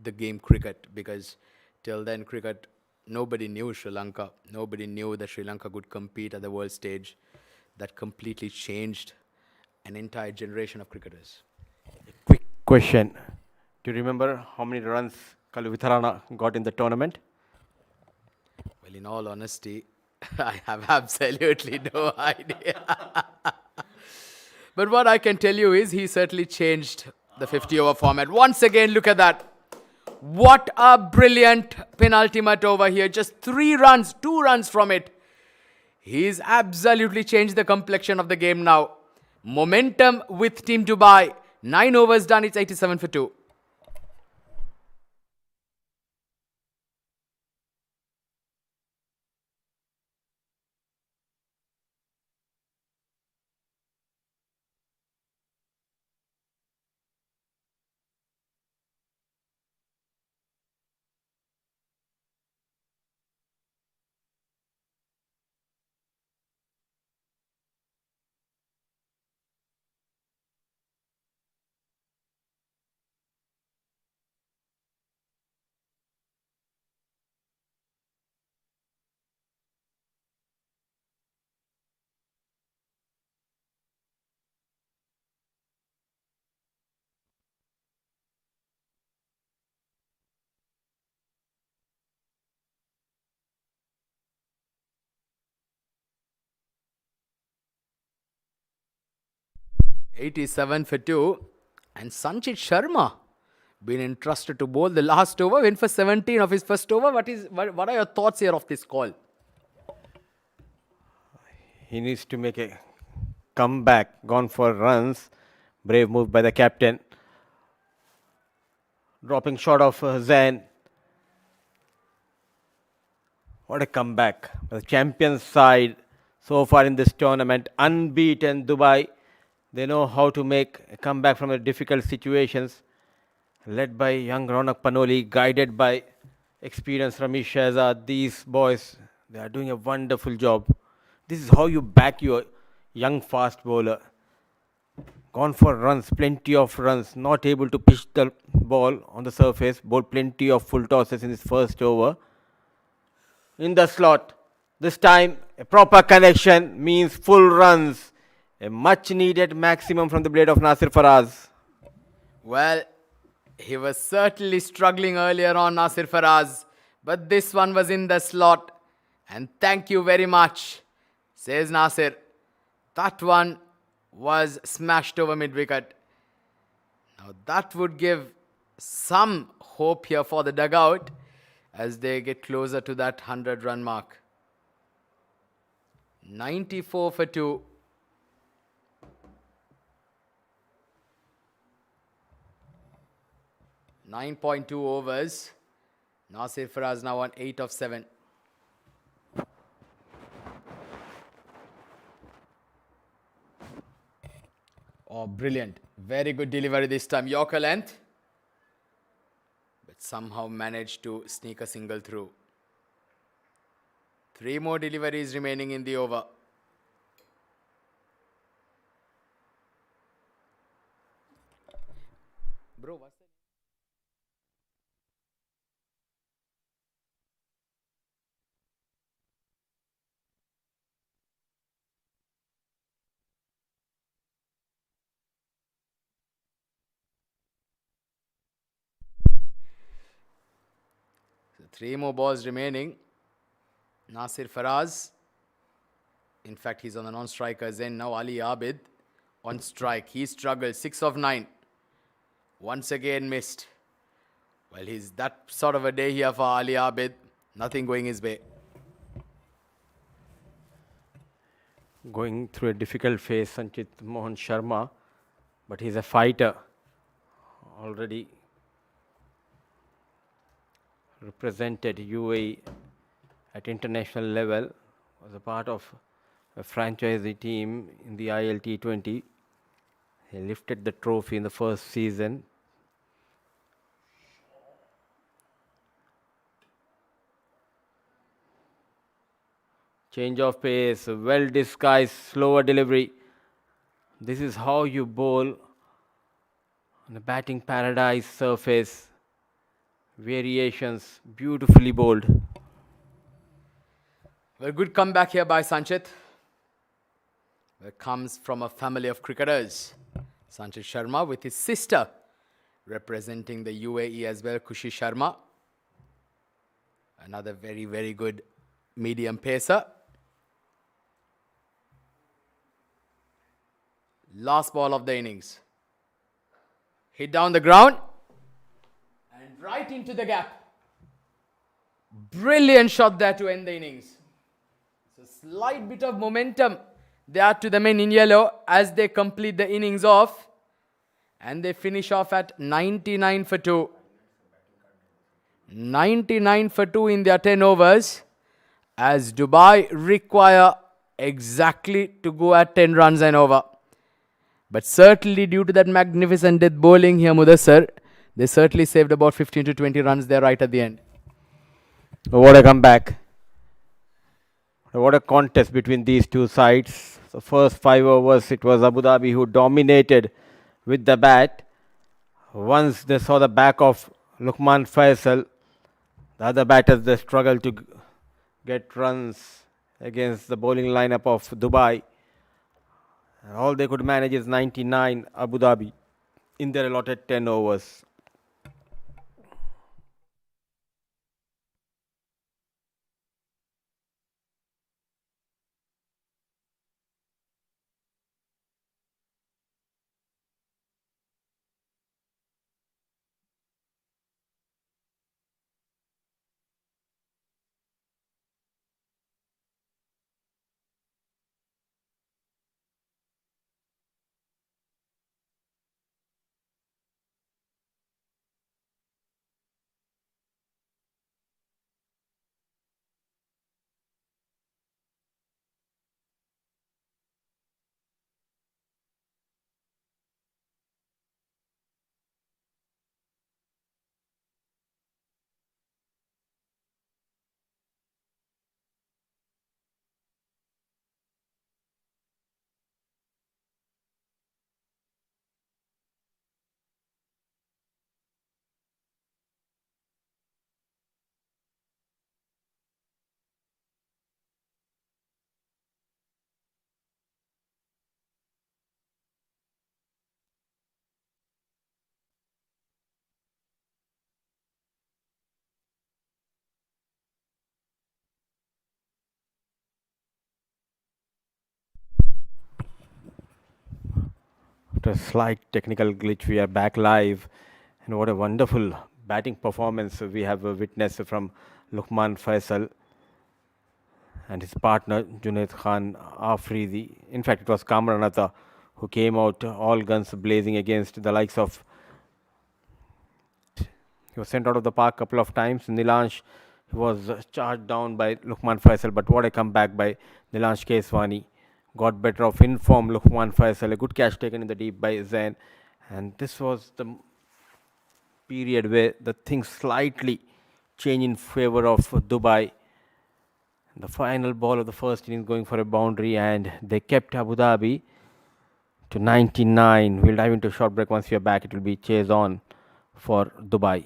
the game cricket, because till then cricket, nobody knew Sri Lanka. Nobody knew that Sri Lanka could compete at the world stage. That completely changed an entire generation of cricketers. Quick question. Do you remember how many runs Kalu Vitharana got in the tournament? Well, in all honesty, I have absolutely no idea. But what I can tell you is he certainly changed the 50-over format. Once again, look at that. What a brilliant penultimate over here. Just 3 runs, 2 runs from it. He's absolutely changed the complexion of the game now. Momentum with Team Dubai. 9 overs done, it's 87 for 2. '87 for 2. And Sanchit Sharma been entrusted to bowl the last over, went for 17 of his first over. What are your thoughts here of this call? He needs to make a comeback, gone for runs. Brave move by the captain. Dropping shot of Zain. What a comeback. The champions side so far in this tournament, unbeaten Dubai. They know how to make a comeback from difficult situations. Led by young Ronak Panoli, guided by experienced Ramesh Shahzad. These boys, they are doing a wonderful job. This is how you back your young fast bowler. Gone for runs, plenty of runs, not able to pitch the ball on the surface, bowled plenty of full tosses in his first over. In the slot, this time a proper connection means full runs. A much needed maximum from the blade of Nasir Faraz. Well, he was certainly struggling earlier on, Nasir Faraz. But this one was in the slot. And thank you very much, says Nasir. That one was smashed over mid-wicket. Now that would give some hope here for the dugout as they get closer to that 100-run mark. 94 for 2. .2 overs. Nasir Faraz now on 8 of 7. Oh, brilliant. Very good delivery this time. Yorker length. But but somehow managed to sneak a single through. 3 more deliveries remaining in the over. Bro, what's that? So 3 more balls remaining. Nasir Faraz. In fact, he's on the non-striker's end now. Ali Abid on strike. He struggled. 6 of 9. Once again missed. Well, he's that sort of a day here for Ali Abid. Nothing going his way. Going through a difficult phase, Sanchit Mohan Sharma, but he's a fighter. Already represented UAE at international level, was a part of a franchisee team in the ILT20. He lifted the trophy in the first season. Change of pace, well disguised, slower delivery. This is how you bowl on a batting paradise surface. Variations, beautifully bowled. Well, good comeback here by Sanchit. It comes from a family of cricketers. Sanchit Sharma with his sister representing the UAE as well, Khushi Sharma. Another very, very good medium pacer. Last ball of the innings. Hit down the ground and right into the gap. Brilliant shot there to end the innings. So slight bit of momentum there to the men in yellow as they complete the innings off. And they finish off at 99 for 2. 99 for 2 in their 10 overs. As Dubai require exactly to go at 10 runs and over. But certainly due to that magnificent death bowling here, Mudassar, they certainly saved about 15 to 20 runs there right at the end. What a comeback. What a contest between these two sides. The first 5 overs, it was Abu Dhabi who dominated with the bat. Once they saw the back of Luqman Faisal, the other batters, they struggled to get runs against the bowling lineup of Dubai. And all they could manage is 99 Abu Dhabi in their allotted 10 overs. After a slight technical glitch, we are back live. And what a wonderful batting performance we have witnessed from Luqman Faisal and his partner Junaid Khan Afridi. In fact, it was Kamran Atta who came out all guns blazing against the likes of. He was sent out of the park a couple of times. Nilansh was charged down by Luqman Faisal, but what a comeback by Nilansh Keswani. Got better of informed Luqman Faisal. A good catch taken in the deep by Zain. And this was the period where the things slightly change in favor of Dubai. The final ball of the first innings going for a boundary, and they kept Abu Dhabi to 99. We'll dive into a short break. Once we are back, it will be chase on for Dubai.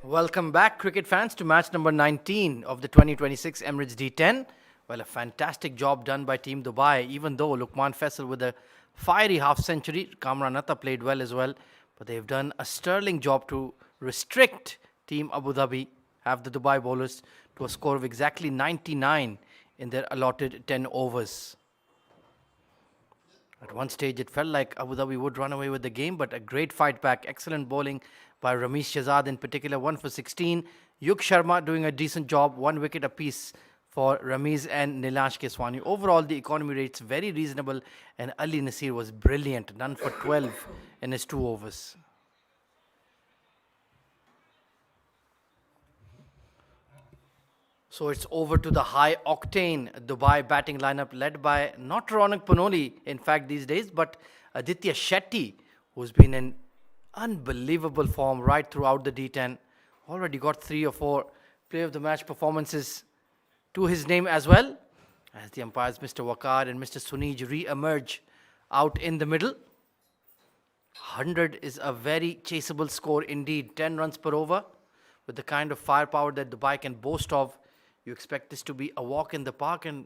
Welcome back, cricket fans, to match number 19 of the 2026 Emirates D10. Well, a fantastic job done by Team Dubai, even though Lukman Faisal with a fiery half century. Kamran Atta played well as well, but they've done a sterling job to restrict Team Abu Dhabi, have the Dubai bowlers, to a score of exactly 99 in their allotted 10 overs. At one stage, it felt like Abu Dhabi would run away with the game, but a great fight back. Excellent bowling by Ramesh Shahzad in particular, 1 for 16. Yuk Sharma doing a decent job, 1 wicket apiece for Ramesh and Nilash Keswani. Overall, the economy rates very reasonable, and Ali Nasir was brilliant, none for 12 in his 2 overs. So it's over to the high-octane Dubai batting lineup led by not Ronak Panoli, in fact, these days, but Aditya Shetty, who's been in unbelievable form right throughout the D10. Already got 3 or 4 play of the match performances to his name as well, as the umpires Mr. Waqar and Mr. Sunij re-emerge out in the middle. 100 is a very chaseable score indeed. 10 runs per over. With the kind of firepower that Dubai can boast of, you expect this to be a walk in the park, and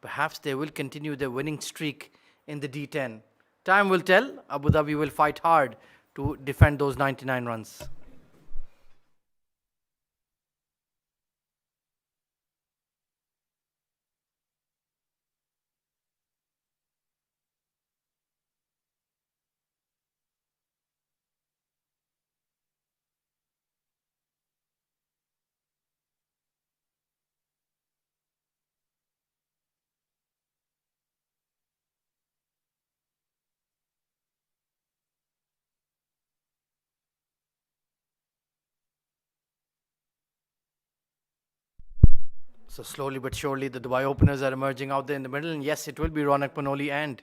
perhaps they will continue their winning streak in the D10. Time will tell. Abu Dhabi will fight hard to defend those 99 runs. So slowly but surely, the Dubai openers are emerging out there in the middle. And yes, it will be Ronak Panoli and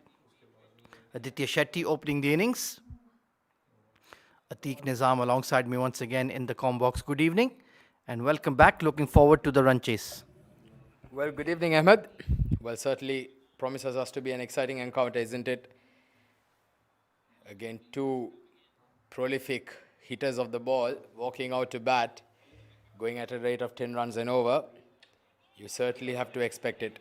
Aditya Shetty opening the innings. Atiq Nizam alongside me once again in the comm box. Good evening and welcome back. Looking forward to the run chase. Well, good evening, Ahmed. Well, certainly promises us to be an exciting encounter, isn't it? Again, two prolific hitters of the ball walking out to bat, going at a rate of 10 runs and over. You certainly have to expect it.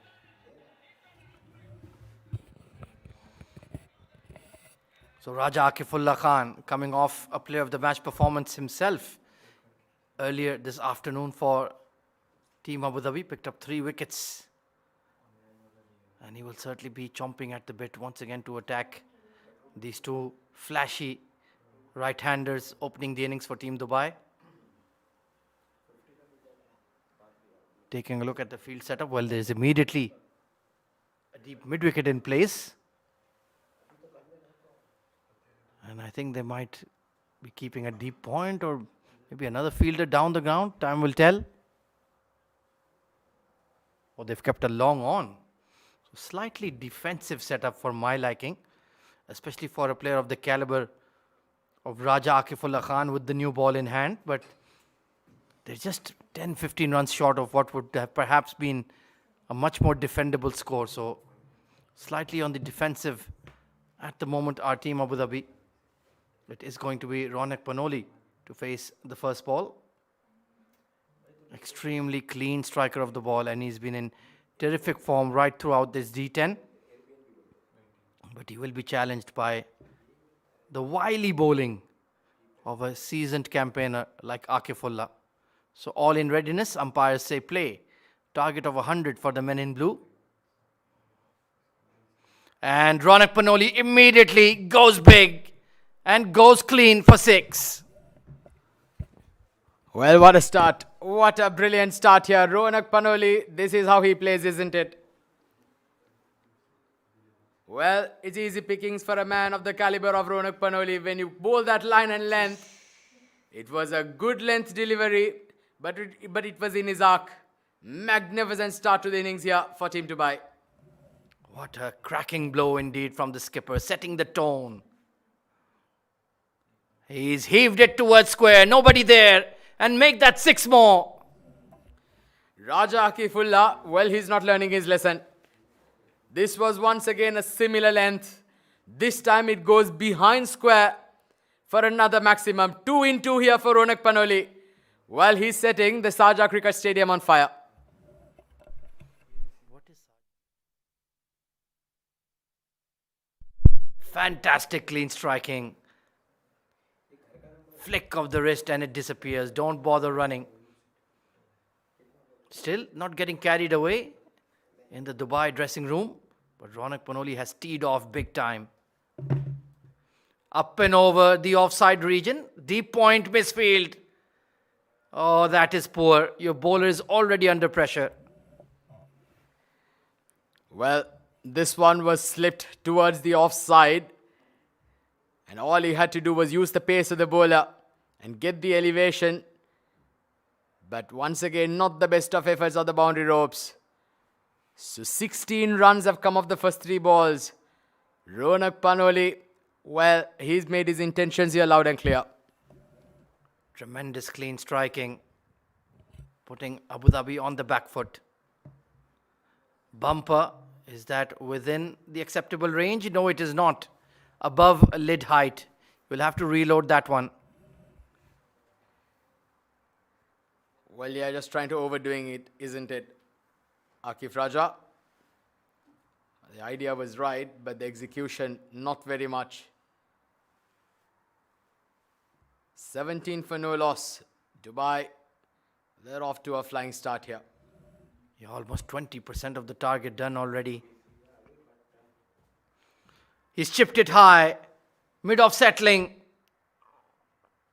So Raja Akifullah Khan coming off a player of the match performance himself earlier this afternoon for Team Abu Dhabi, picked up 3 wickets. And he will certainly be chomping at the bit once again to attack these two flashy right-handers opening the innings for Team Dubai. Taking a look at the field setup, well, there is immediately a deep mid-wicket in place. And I think they might be keeping a deep point or maybe another fielder down the ground. Time will tell. Or they've kept a long on. So slightly defensive setup for my liking, especially for a player of the caliber of Raja Akifullah Khan with the new ball in hand. But they're just 10-15 runs short of what would have perhaps been a much more defendable score. So slightly on the defensive at the moment, our Team Abu Dhabi. It is going to be Ronak Panoli to face the first ball. Extremely clean striker of the ball, and he's been in terrific form right throughout this D10. But he will be challenged by the wily bowling of a seasoned campaigner like Akifullah. So all in readiness, umpires say play. Target of 100 for the men in blue. And Ronak Panoli immediately goes big and goes clean for 6. Well, what a start. What a brilliant start here. Ronak Panoli, this is how he plays, isn't it? Well, it's easy pickings for a man of the caliber of Ronak Panoli. When you bowl that line and length, it was a good length delivery, but it was in his arc. Magnificent start to the innings here for Team Dubai. What a cracking blow indeed from the skipper, setting the tone. He's heaved it towards square, nobody there, and make that 6 more. Raja Akifullah, well, he's not learning his lesson. This was once again a similar length. This time it goes behind square for another maximum. 2 in 2 here for Ronak Panoli, while he's setting the Sharjah Cricket Stadium on fire. Fantastic clean striking. Flick of the wrist and it disappears. Don't bother running. Still not getting carried away in the Dubai dressing room. But Ronak Panoli has teed off big time. Up and over the offside region. Deep point misfield. Oh, that is poor. Your bowler is already under pressure. Well, this one was slipped towards the offside. And all he had to do was use the pace of the bowler and get the elevation. But once again, not the best of efforts on the boundary ropes. So 16 runs have come off the first 3 balls. Ronak Panoli, well, he's made his intentions here loud and clear. Tremendous clean striking. Putting Abu Dhabi on the back foot. Bumper, is that within the acceptable range? No, it is not. Above lid height. We'll have to reload that one. Well, yeah, just trying to overdoing it, isn't it? Akif Raja. The idea was right, but the execution not very much. 17 for no loss. Dubai, they're off to a flying start here. Yeah, almost 20% of the target done already. He's chipped it high, mid-off settling,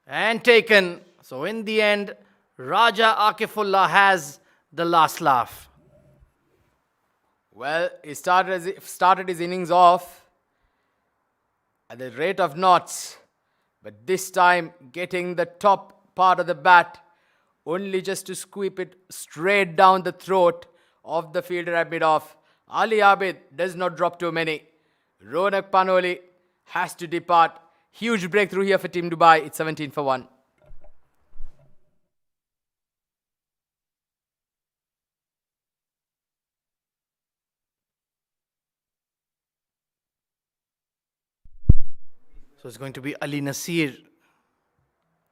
and taken. So in the end, Raja Akifullah has the last laugh. Well, he started his innings off at the rate of knots, but this time getting the top part of the bat only just to sweep it straight down the throat of the fielder at mid-off. Ali Abid does not drop too many. Ronak Panoli has to depart. Huge breakthrough here for Team Dubai. It's 17 for 1. So it's going to be Ali Nasir.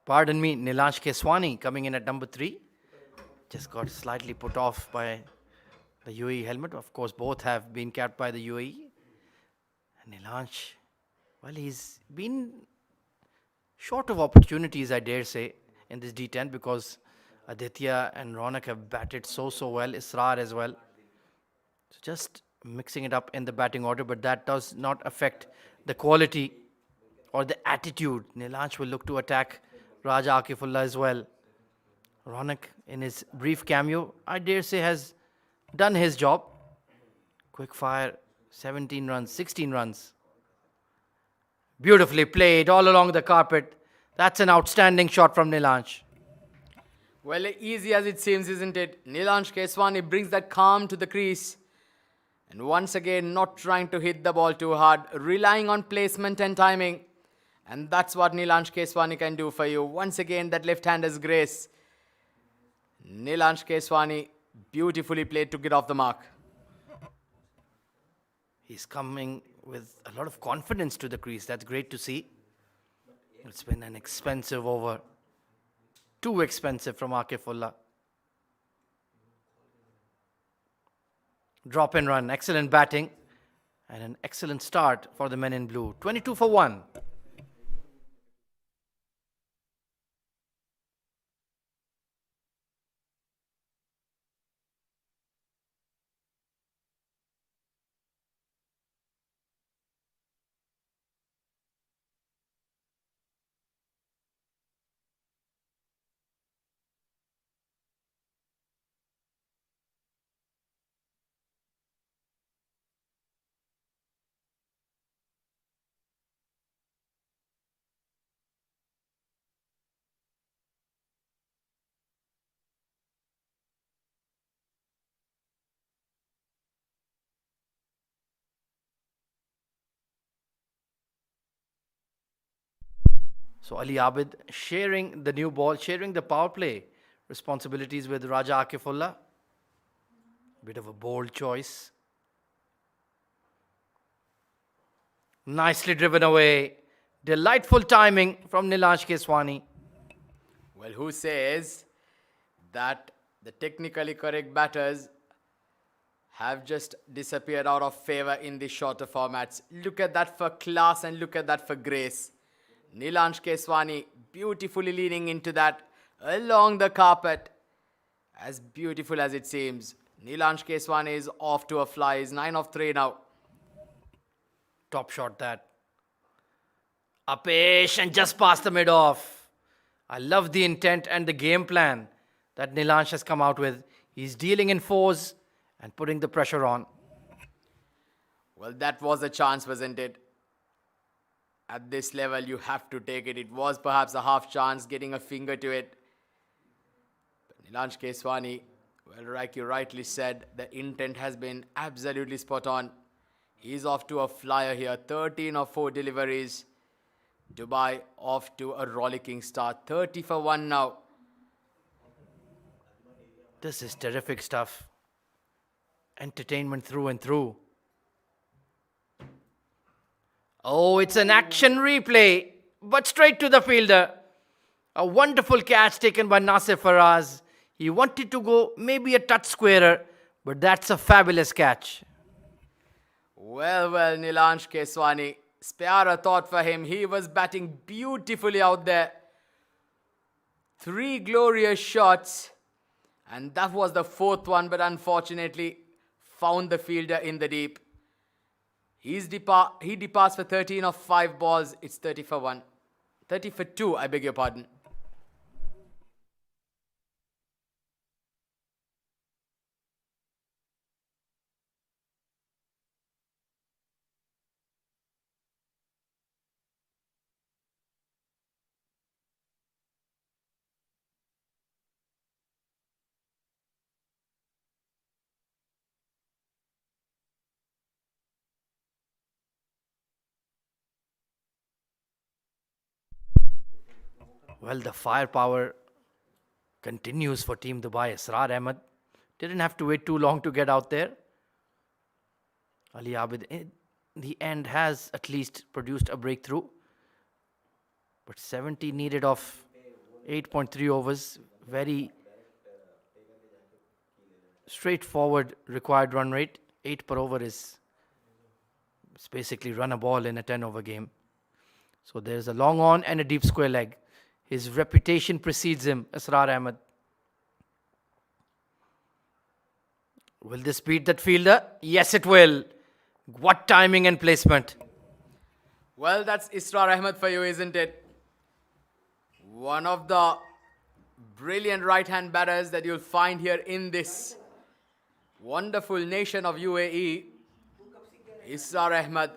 Pardon me, Nilansh Keswani coming in at number 3. Just got slightly put off by the UAE helmet. Of course, both have been capped by the UAE. And Nilansh, well, he's been short of opportunities, I dare say, in this D10 because Aditya and Ronak have batted so well, Israr as well. So just mixing it up in the batting order, but that does not affect the quality or the attitude. Nilansh will look to attack Raja Akifullah as well. Ronak, in his brief cameo, I dare say has done his job. Quick fire, 17 runs, 16 runs. Beautifully played all along the carpet. That's an outstanding shot from Nilansh. Well, easy as it seems, isn't it? Nilansh Keswani brings that calm to the crease. And once again, not trying to hit the ball too hard, relying on placement and timing. And that's what Nilansh Keswani can do for you. Once again, that left-hander's grace. Nilansh Keswani beautifully played to get off the mark. He's coming with a lot of confidence to the crease. That's great to see. It's been an expensive over. Too expensive from Akifullah. Drop and run. Excellent batting. And an excellent start for the men in blue. 22 for 1. So Ali Abid sharing the new ball, sharing the power play responsibilities with Raja Akifullah. Bit of a bold choice. Nicely driven away. Delightful timing from Nilansh Keswani. Well, who says that the technically correct batters have just disappeared out of favor in the shorter formats? Look at that for class and look at that for grace. Nilansh Keswani beautifully leaning into that along the carpet. As beautiful as it seems. Nilansh Keswani is off to a fly. He's 9 of 3 now. Top shot that. Upish and just past the mid-off. I love the intent and the game plan that Nilansh has come out with. He's dealing in fours and putting the pressure on. Well, that was a chance, wasn't it? At this level, you have to take it. It was perhaps a half chance, getting a finger to it. But Nilansh Keswani, well, like you rightly said, the intent has been absolutely spot on. He's off to a flyer here. 13 of 4 deliveries. Dubai off to a rollicking start. 30 for 1 now. This is terrific stuff. Entertainment through and through. Oh, it's an action replay, but straight to the fielder. A wonderful catch taken by Nasir Faraz. He wanted to go maybe a touch squarer, but that's a fabulous catch. Well, Nilansh Keswani. Spare a thought for him. He was batting beautifully out there. 3 glorious shots. And that was the 4th one, but unfortunately found the fielder in the deep. He departs for 13 of 5 balls. It's 30 for 1. 30 for 2, I beg your pardon. Well, the firepower continues for Team Dubai. Asrar Ahmed didn't have to wait too long to get out there. Ali Abid, in the end, has at least produced a breakthrough. But 70 needed of 8.3 overs. Very straightforward required run rate. 8 per over is it's basically run a ball in a 10-over game. So there's a long on and a deep square leg. His reputation precedes him, Asrar Ahmed. Will this beat that fielder? Yes, it will. What timing and placement. Well, that's Israr Ahmed for you, isn't it? One of the brilliant right-hand batters that you'll find here in this wonderful nation of UAE. Israr Ahmed,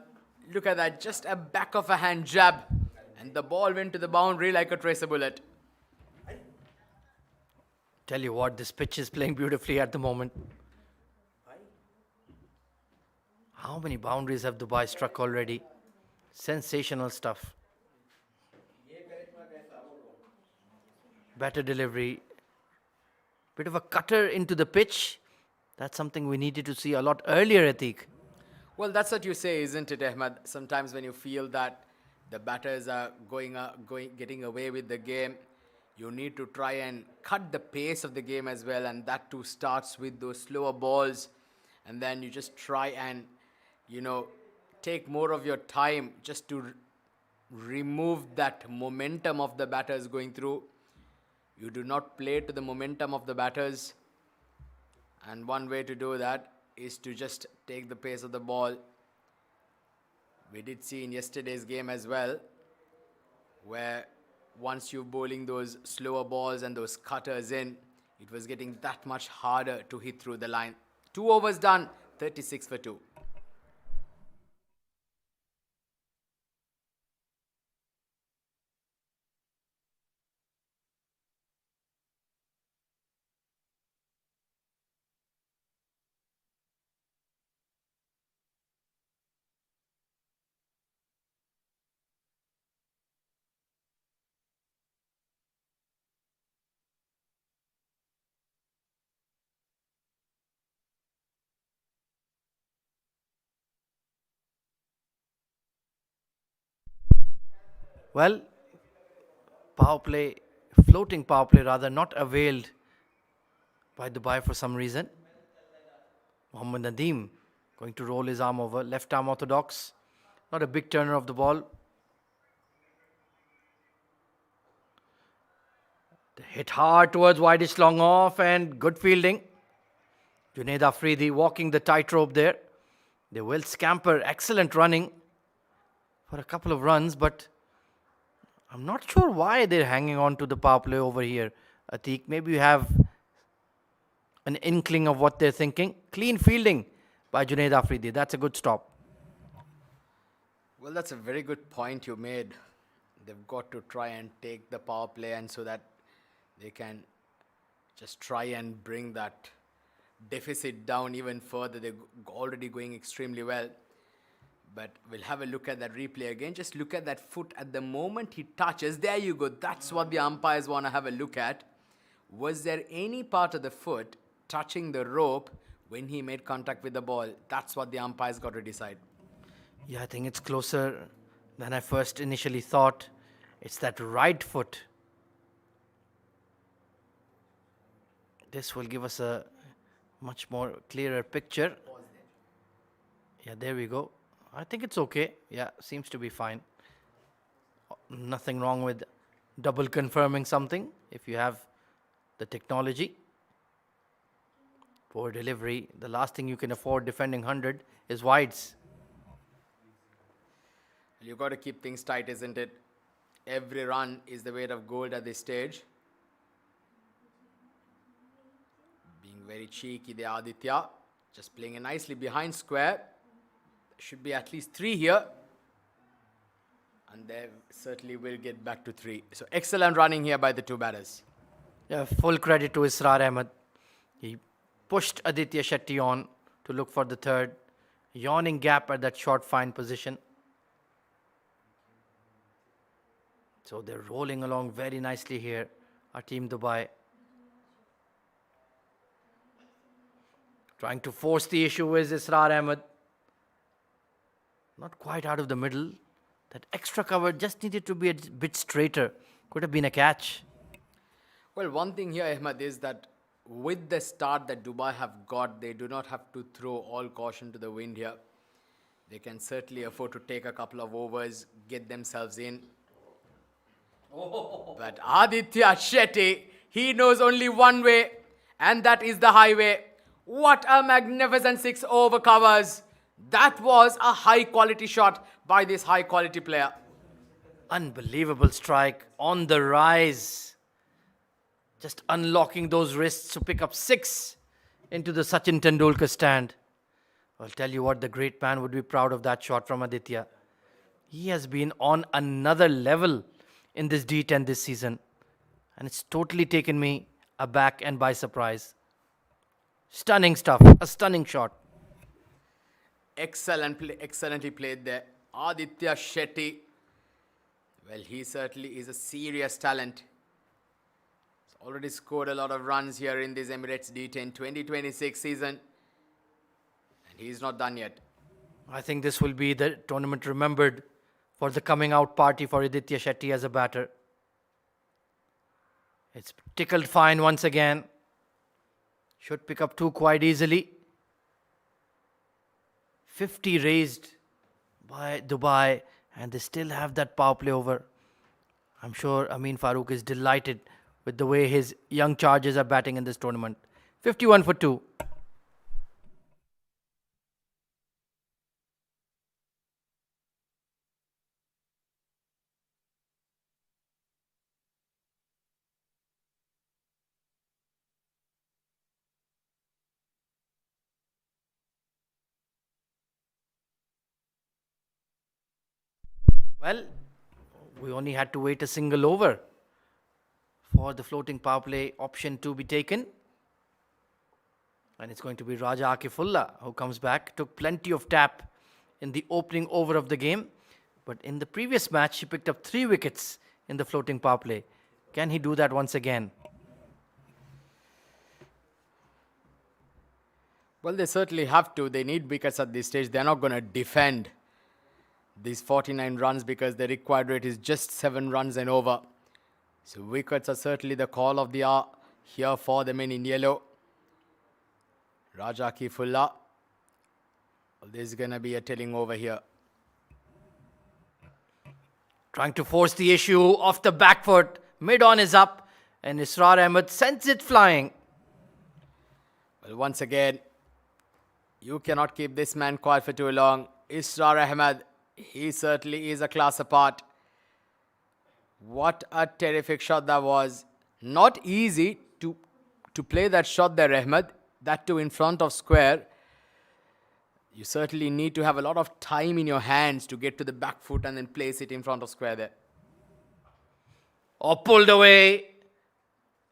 look at that, just a back of a hand jab. And the ball went to the boundary like a tracer bullet. Tell you what, this pitch is playing beautifully at the moment. How many boundaries have Dubai struck already? Sensational stuff. Better delivery. Bit of a cutter into the pitch. That's something we needed to see a lot earlier, Atiq. Well, that's what you say, isn't it, Ahmed? Sometimes when you feel that the batters are getting away with the game, you need to try and cut the pace of the game as well, and that too starts with those slower balls, and then you just try and, take more of your time just to remove that momentum of the batters going through. You do not play to the momentum of the batters, and one way to do that is to just take the pace of the ball. We did see in yesterday's game as well, where once you're bowling those slower balls and those cutters in, it was getting that much harder to hit through the line. 2 overs done, 36 for 2. Well, floating power play rather, not availed by Dubai for some reason. Mohammad Nadeem going to roll his arm over, left arm orthodox. Not a big turner of the ball. They hit hard towards wideish long off and good fielding. Junaid Afridi walking the tightrope there. They will scamper, excellent running for a couple of runs, but I'm not sure why they're hanging on to the power play over here, Atiq. Maybe you have an inkling of what they're thinking. Clean fielding by Junaid Afridi. That's a good stop. Well, that's a very good point you made. They've got to try and take the power play, and so that they can just try and bring that deficit down even further. They're already going extremely well. But we'll have a look at that replay again. Just look at that foot at the moment he touches. There you go. That's what the umpires want to have a look at. Was there any part of the foot touching the rope when he made contact with the ball, that's what the umpires got to decide. Yeah, I think it's closer than I first initially thought. It's that right foot. This will give us a much more clearer picture. Yeah, there we go. I think it's okay. Yeah, seems to be fine. Nothing wrong with double confirming something if you have the technology. Poor delivery. The last thing you can afford defending 100 is wides. You got to keep things tight, isn't it? Every run is the weight of gold at this stage. Being very cheeky there, Aditya. Just playing it nicely behind square. There should be at least 3 here. And they certainly will get back to 3. So excellent running here by the 2 batters. Yeah, full credit to Israr Ahmed. He pushed Aditya Shetty on to look for the third. Yawning gap at that short fine position. So they're rolling along very nicely here, our team Dubai. Trying to force the issue is Israr Ahmed. Not quite out of the middle. That extra cover just needed to be a bit straighter. Could have been a catch. Well, one thing here, Ahmed, is that with the start that Dubai have got, they do not have to throw all caution to the wind here. They can certainly afford to take a couple of overs, get themselves in. But Aditya Shetty, he knows only one way, and that is the highway. What a magnificent 6 over covers. That was a high quality shot by this high quality player. Unbelievable strike on the rise. Just unlocking those wrists to pick up 6 into the Sachin Tendulkar stand. I'll tell you what, the great man would be proud of that shot from Aditya. He has been on another level in this D10 this season. And it's totally taken me aback and by surprise. Stunning stuff. A stunning shot. Excellently played there. Aditya Shetty. Well, he certainly is a serious talent. He's already scored a lot of runs here in this Emirates D10 2026 season. And he's not done yet. I think this will be the tournament remembered for the coming out party for Aditya Shetty as a batter. It's tickled fine once again. Should pick up 2 quite easily. 50 raised by Dubai, and they still have that power play over. I'm sure Amin Farooq is delighted with the way his young chargers are batting in this tournament. 51 for 2. Well, we only had to wait a single over for the floating power play option to be taken. And it's going to be Raja Akifullah who comes back. Took plenty of tap in the opening over of the game. But in the previous match, he picked up 3 wickets in the floating power play. Can he do that once again? Well, they certainly have to. They need wickets at this stage. They're not going to defend these 49 runs because the required rate is just 7 runs and over. So wickets are certainly the call of the hour here for the men in yellow. Raja Akifullah. Well, this is going to be a telling over here. Trying to force the issue off the back foot. Mid-on is up and Israr Ahmed sends it flying. Well, once again, you cannot keep this man quiet for too long. Israr Ahmed, he certainly is a class apart. What a terrific shot that was. Not easy to play that shot there, Ahmed. That too in front of square. You certainly need to have a lot of time in your hands to get to the back foot and then place it in front of square there. Oh, pulled away.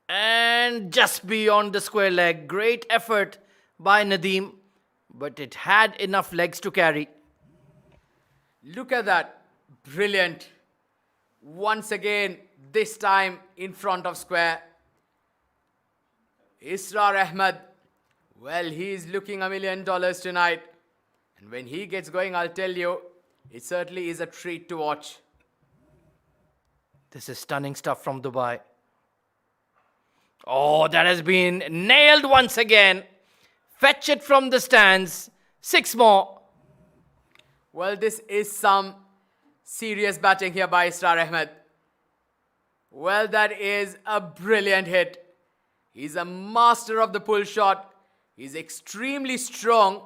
And just beyond the square leg. Great effort by Nadeem. But it had enough legs to carry. Look at that. Brilliant. Once again, this time in front of square. Israr Ahmed Well, he's looking $1 million tonight. And when he gets going, I'll tell you, it certainly is a treat to watch. This is stunning stuff from Dubai. Oh, that has been nailed once again. Fetch it from the stands. 6 more. Well, this is some serious batting here by Israr Ahmed. Well, that is a brilliant hit. He's a master of the pull shot. He's extremely strong.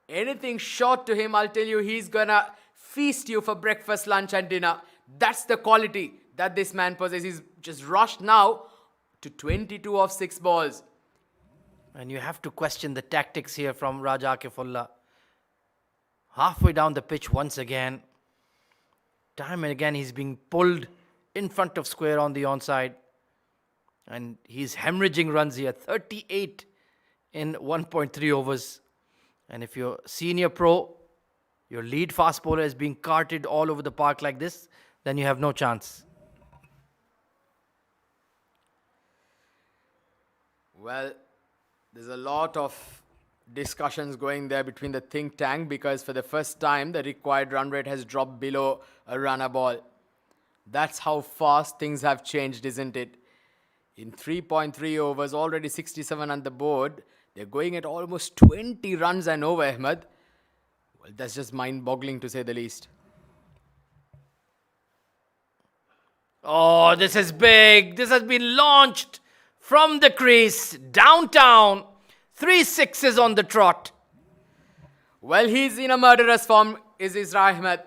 Anything short to him, I'll tell you, he's gonna feast you for breakfast, lunch and dinner. That's the quality that this man possesses. He's just rushed now to 22 of 6 balls. And you have to question the tactics here from Raja Akifullah. Halfway down the pitch once again. Time and again he's being pulled in front of square on the onside. And he's hemorrhaging runs here. 38 in 1.3 overs. And if you're senior pro, your lead fast bowler is being carted all over the park like this, then you have no chance. Well, there's a lot of discussions going there between the think tank because for the first time the required run rate has dropped below a run a ball. That's how fast things have changed, isn't it? In 3.3 overs, already 67 on the board. They're going at almost 20 runs an over, Ahmed. Well, that's just mind-boggling to say the least. Oh, this is big. This has been launched from the crease, downtown. 3 sixes on the trot. Well, he's in a murderous form, is Israr Ahmed.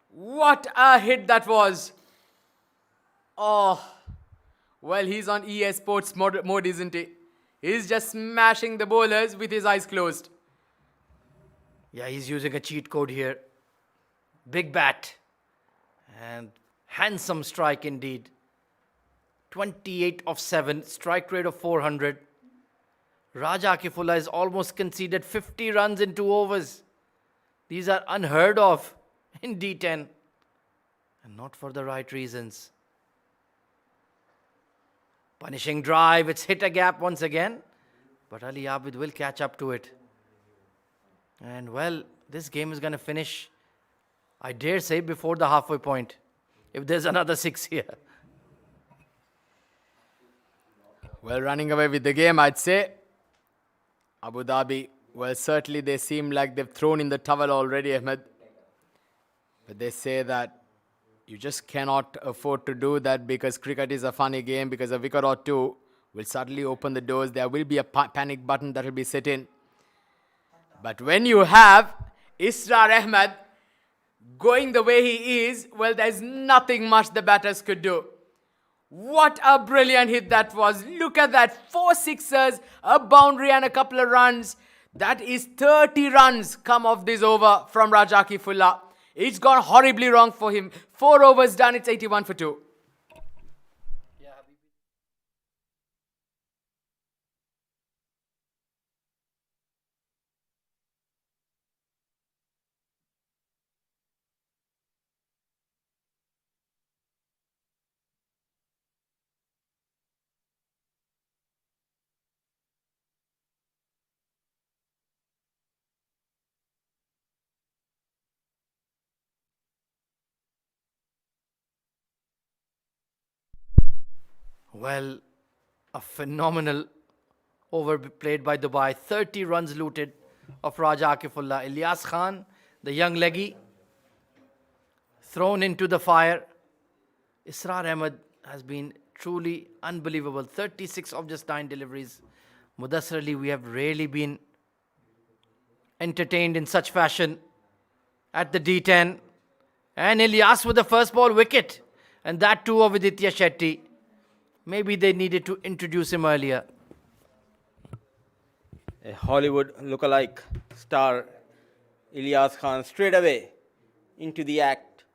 What a hit that was. Oh, well, he's on EA Sports mode, isn't he? He's just smashing the bowlers with his eyes closed. Yeah, he's using a cheat code here. Big bat. And handsome strike indeed. 28 of 7, strike rate of 400. Raja Akifullah has almost conceded 50 runs in 2 overs. These are unheard of in D10. And not for the right reasons. Punishing drive, it's hit a gap once again. But Ali Abid will catch up to it. And well, this game is going to finish, I dare say, before the halfway point. If there's another 6 here. Well, running away with the game, I'd say. Abu Dhabi, well, certainly they seem like they've thrown in the towel already, Ahmed. But they say that you just cannot afford to do that because cricket is a funny game, because a wicket or two will suddenly open the doors. There will be a panic button that will be set in. But when you have Israr Ahmed going the way he is, well, there's nothing much the batters could do. What a brilliant hit that was. Look at that. 4 sixers, a boundary and a couple of runs. That is 30 runs come off this over from Raja Akifullah. It's gone horribly wrong for him. 4 overs done, it's 81 for 2. Well, a phenomenal over played by Dubai. 30 runs looted of Raja Akifullah. Ilyas Khan, the young leggy, thrown into the fire. Israr Ahmed has been truly unbelievable. 36 of just 9 deliveries. Mudassir Ali, we have rarely been entertained in such fashion at the D10. And Ilyas with the first ball wicket. And that too of Viditya Shetty. Maybe they needed to introduce him earlier. A Hollywood lookalike star, Ilyas Khan, straight away into the act,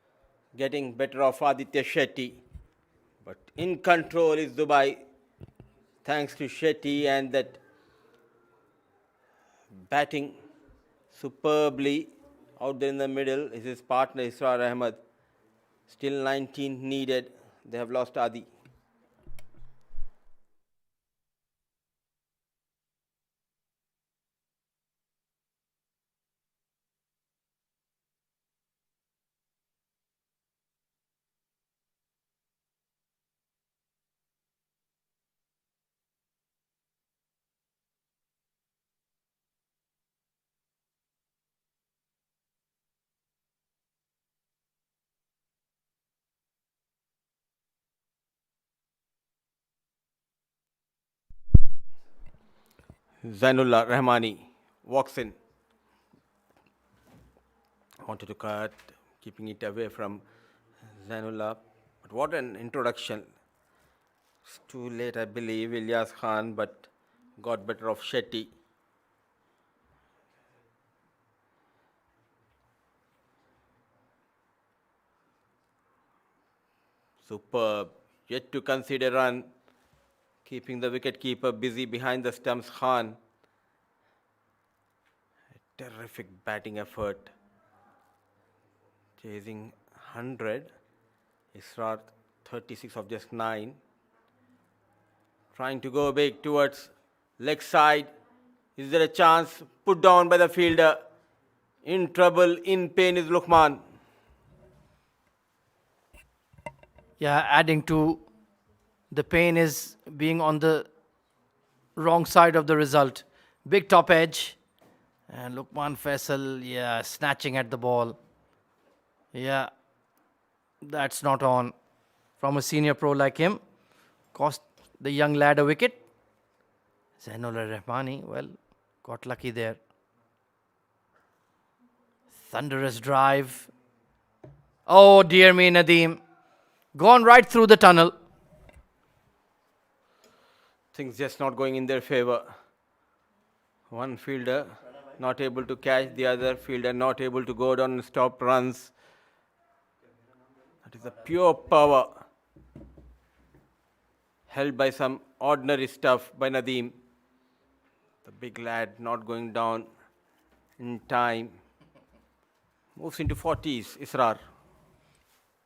getting better of Aditya Shetty. But in control is Dubai, thanks to Shetty, and that batting superbly out there in the middle is his partner Israr Ahmed. Still 19 needed. They have lost Adi. Zainullah Rahmani walks in. Wanted to cut, keeping it away from Zainullah. But what an introduction. It's too late, I believe, Ilyas Khan, but got better of Shetty. Superb. Yet to concede a run, keeping the wicket-keeper busy behind the stumps. Khan. A terrific batting effort. Chasing 100. Israr 36 of just 9. Trying to go big towards leg side. Is there a chance? Put down by the fielder. In trouble, in pain is Luqman. Yeah, adding to the pain is being on the wrong side of the result. Big top edge. And Luqman Faisal, yeah, snatching at the ball. Yeah, that's not on. From a senior pro like him. Cost the young lad a wicket. Zainullah Rahmani, well, got lucky there. Thunderous drive. Oh, dear me, Nadeem. Gone right through the tunnel. Things just not going in their favor. One fielder not able to catch, the other fielder not able to go down and stop runs. That is a pure power held by some ordinary stuff by Nadeem. The big lad not going down in time. Moves into 40s, Israr.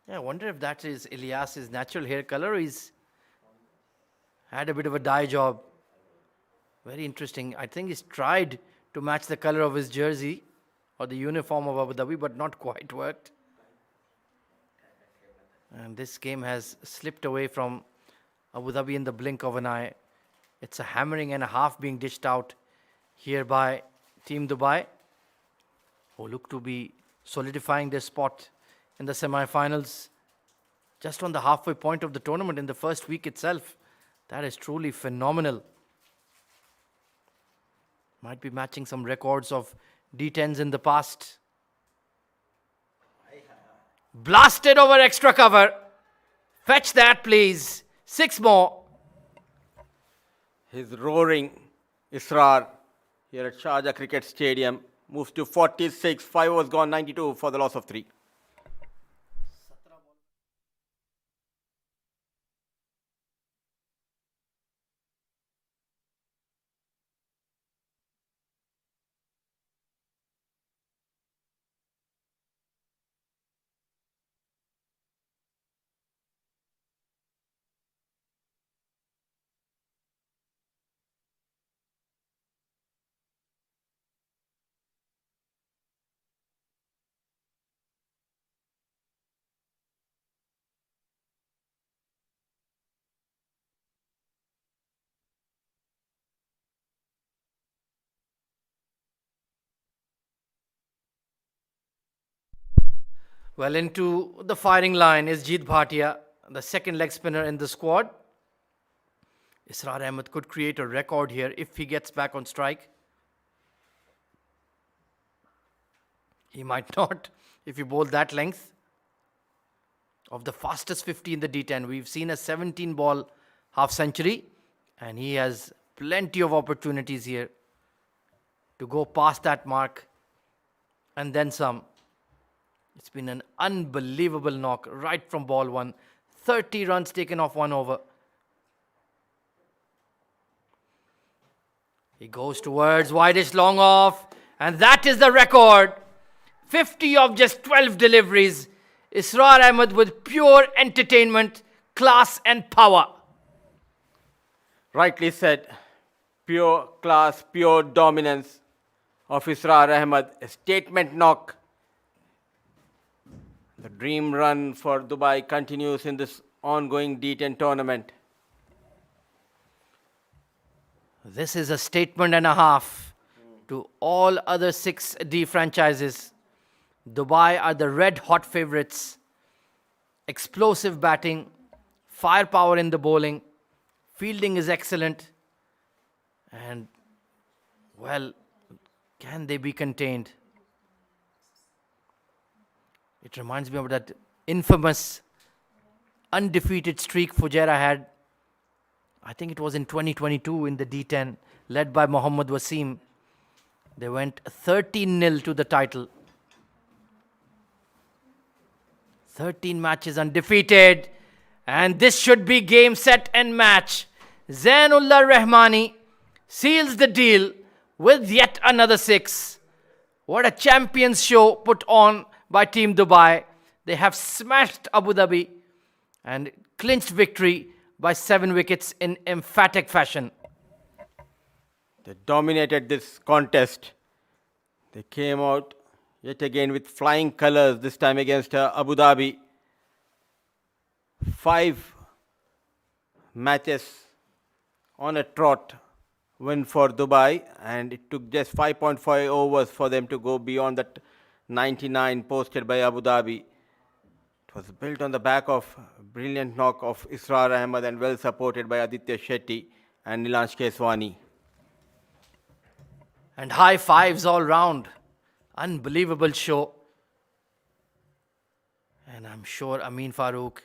Yeah, I wonder if that is Ilyas's natural hair color or he's had a bit of a dye job. Very interesting. I think he's tried to match the color of his jersey or the uniform of Abu Dhabi, but not quite worked. And this game has slipped away from Abu Dhabi in the blink of an eye. It's a hammering and a half being dished out here by Team Dubai, who look to be solidifying their spot in the semi-finals just on the halfway point of the tournament in the first week itself. That is truly phenomenal. Might be matching some records of D10s in the past. Blasted over extra cover. Fetch that, please. 6 more. His roaring Israr here at Sharjah Cricket Stadium moves to 46. 5 overs gone, 92 for the loss of 3. Well, into the firing line is Jeet Bhatia, the second leg spinner in the squad. Israr Ahmed could create a record here if he gets back on strike. He might not if you bowl that length. Of the fastest 50 in the D10, we've seen a 17 ball half century, and he has plenty of opportunities here to go past that mark and then some. It's been an unbelievable knock right from ball 1. 30 runs taken off 1 over. He goes towards widest long off, and that is the record. 50 of just 12 deliveries. Israr Ahmed with pure entertainment, class and power. Rightly said. Pure class, pure dominance of Israr Ahmed. A statement knock. The dream run for Dubai continues in this ongoing D10 tournament. This is a statement and a half to all other 6D franchises. Dubai are the red-hot favorites. Explosive batting, firepower in the bowling, fielding is excellent, and Well, can they be contained? It reminds me of that infamous undefeated streak Fujairah had. I think it was in 2022 in the D10, led by Mohammad Wasim. They went 13-0 to the title. 13 matches undefeated. And this should be game, set and match. Zainullah Rahmani seals the deal with yet another 6. What a champions show put on by Team Dubai. They have smashed Abu Dhabi and clinched victory by 7 wickets in emphatic fashion. They dominated this contest. They came out yet again with flying colours, this time against Abu Dhabi. 5 matches on a trot win for Dubai, and it took just 5.5 overs for them to go beyond that 99 posted by Abu Dhabi. It was built on the back of a brilliant knock of Israr Ahmed and well supported by Aditya Shetty and Nilansh Keswani. And high fives all round. Unbelievable show. And I'm sure Amin Farooq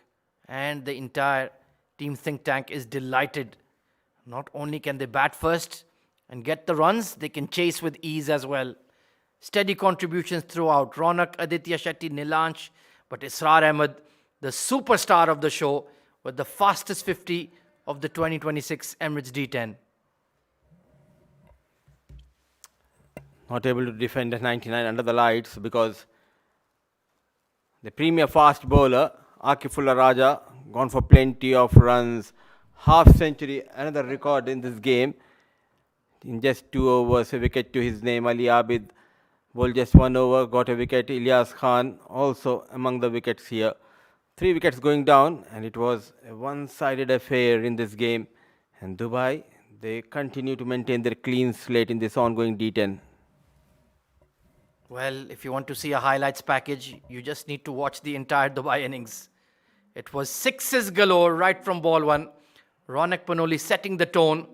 and the entire team think tank is delighted. Not only can they bat first and get the runs, they can chase with ease as well. Steady contributions throughout. Ronak, Aditya Shetty, Nilansh, but Israr Ahmed, the superstar of the show, with the fastest 50 of the 2026 Emirates D10. Not able to defend at 99 under the lights because the premier fast bowler, Akifullah Raja, gone for plenty of runs. Half century, another record in this game. In just 2 overs, a wicket to his name. Ali Abid bowled just 1 over, got a wicket. Ilyas Khan also among the wickets here. 3 wickets going down, and it was a one-sided affair in this game. And Dubai, they continue to maintain their clean slate in this ongoing D10. Well, if you want to see a highlights package, you just need to watch the entire Dubai innings. It was 6s galore right from ball 1. Ronak Panoli setting the tone,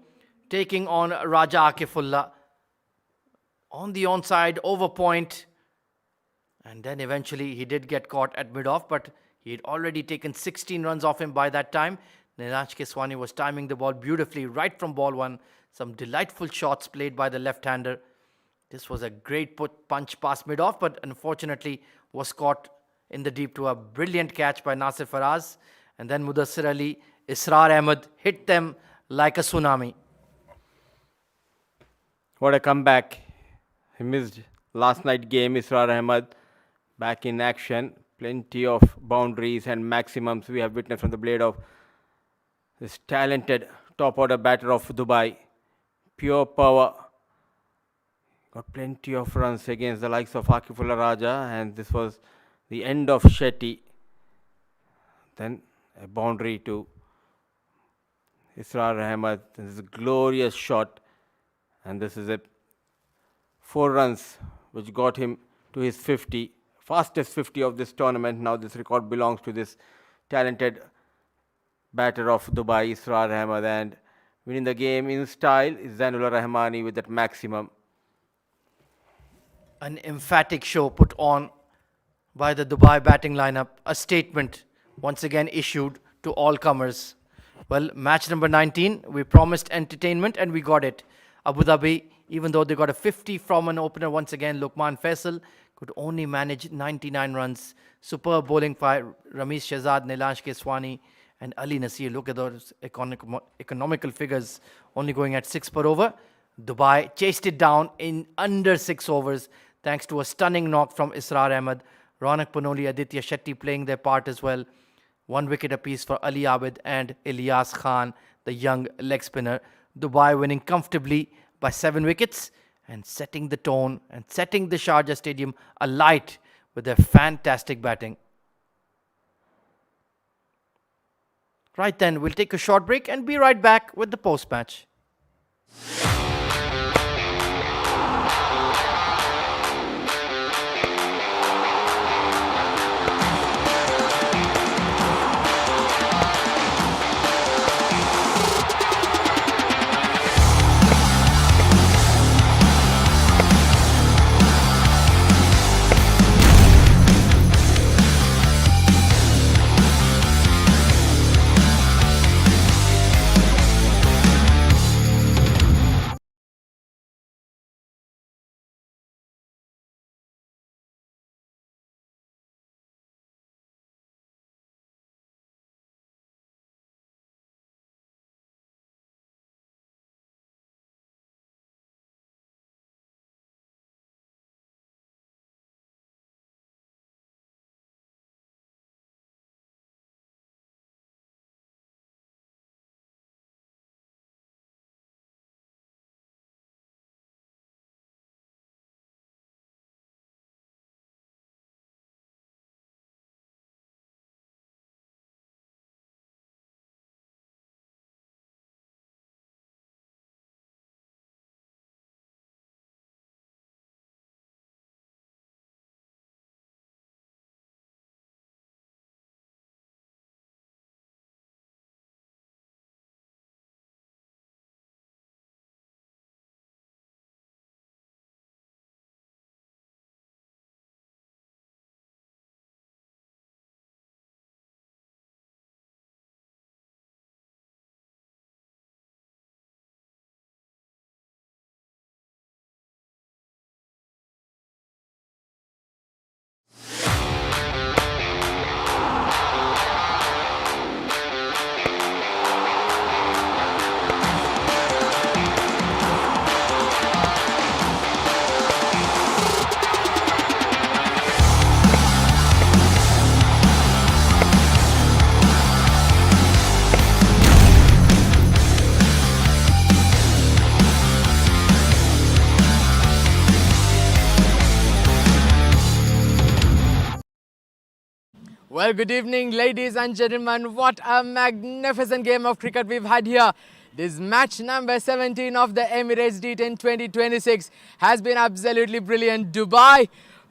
taking on Raja Akifullah on the onside, over point. And then eventually he did get caught at mid-off, but he had already taken 16 runs off him by that time. Nilansh Keswani was timing the ball beautifully right from ball 1. Some delightful shots played by the left-hander. This was a great punch past mid-off, but unfortunately was caught in the deep to a brilliant catch by Nasir Faraz. And then Mudassir Ali, Israr Ahmed hit them like a tsunami. What a comeback. He missed last night's game. Israr Ahmed back in action. Plenty of boundaries and maximums we have witnessed from the blade of this talented top order batter of Dubai. Pure power. Got plenty of runs against the likes of Akifullah Raja, and this was the end of Shetty. Then a boundary to Israr Ahmed. This is a glorious shot, and this is a 4 runs which got him to his 50, fastest 50 of this tournament. Now this record belongs to this talented batter of Dubai, Israr Ahmed, and winning the game in style is Zainullah Rahmani with that maximum. An emphatic show put on by the Dubai batting lineup. A statement once again issued to all comers. Well, match number 19, we promised entertainment and we got it. Abu Dhabi, even though they got a 50 from an opener once again, Luqman Faisal could only manage 99 runs. Superb bowling by Ramesh Shehzad, Nilansh Keswani and Ali Nasir. Look at those economical figures, only going at 6 per over. Dubai chased it down in under 6 overs thanks to a stunning knock from Israr Ahmed. Ronak Panoli, Aditya Shetty playing their part as well. 1 wicket apiece for Ali Abid and Ilyas Khan, the young leg spinner. Dubai winning comfortably by 7 wickets and setting the tone and setting the Sharjah Stadium alight with their fantastic batting. Right then, we'll take a short break and be right back with the post-match. Well, good evening, ladies and gentlemen. What a magnificent game of cricket we've had here. This match number 17 of the Emirates D10 2026 has been absolutely brilliant. Dubai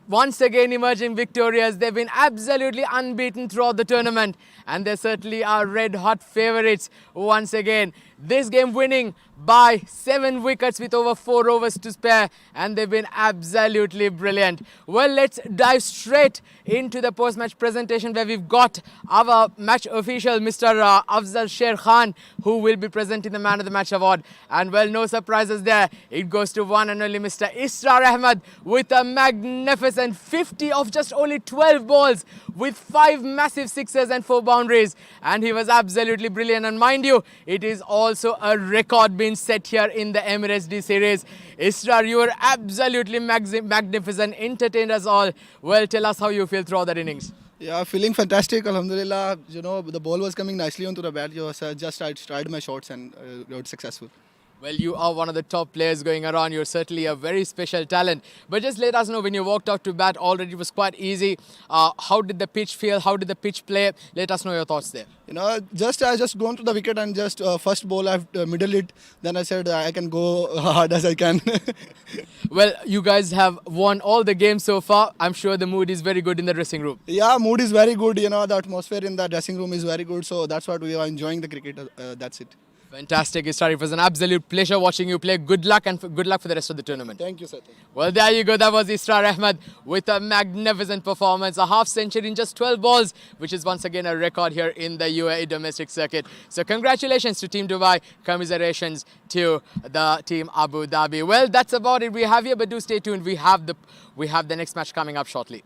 once again emerging victorious. They've been absolutely unbeaten throughout the tournament, and they certainly are red hot favourites once again. This game winning by 7 wickets with over 4 overs to spare, and they've been absolutely brilliant. Well, let's dive straight into the post-match presentation where we've got our match official, Mr. Afzal Sher Khan, who will be presenting the Man of the Match award. And well, no surprises there. It goes to one and only Mr. Israr Ahmed with a magnificent 50 of just only 12 balls with 5 massive sixes and 4 boundaries. And he was absolutely brilliant. And mind you, it is also a record being set here in the Emirates D series. Israr, you were absolutely magnificent, entertained us all. Well, tell us how you feel throughout that innings. Yeah, feeling fantastic. Alhamdulillah. You know, the ball was coming nicely onto the bat. I tried my shots and got successful. Well, you are one of the top players going around. You're certainly a very special talent. But just let us know, when you walked out to bat, already it was quite easy. How did the pitch feel? How did the pitch play? Let us know your thoughts there. You know, I just gone to the wicket and just first ball I've middle it. Then I said I can go hard as I can. Well, you guys have won all the games so far. I'm sure the mood is very good in the dressing room. Yeah, mood is very good. You know, the atmosphere in the dressing room is very good. So that's what we are enjoying the cricket. That's it. Fantastic, Israr. It was an absolute pleasure watching you play. Good luck, and good luck for the rest of the tournament. Thank you, sir. Well, there you go. That was Israr Ahmed with a magnificent performance. A half century in just 12 balls, which is once again a record here in the UAE domestic circuit. So congratulations to Team Dubai. Commiserations to the Team Abu Dhabi. Well, that's about it we have here, but do stay tuned. We have the next match coming up shortly.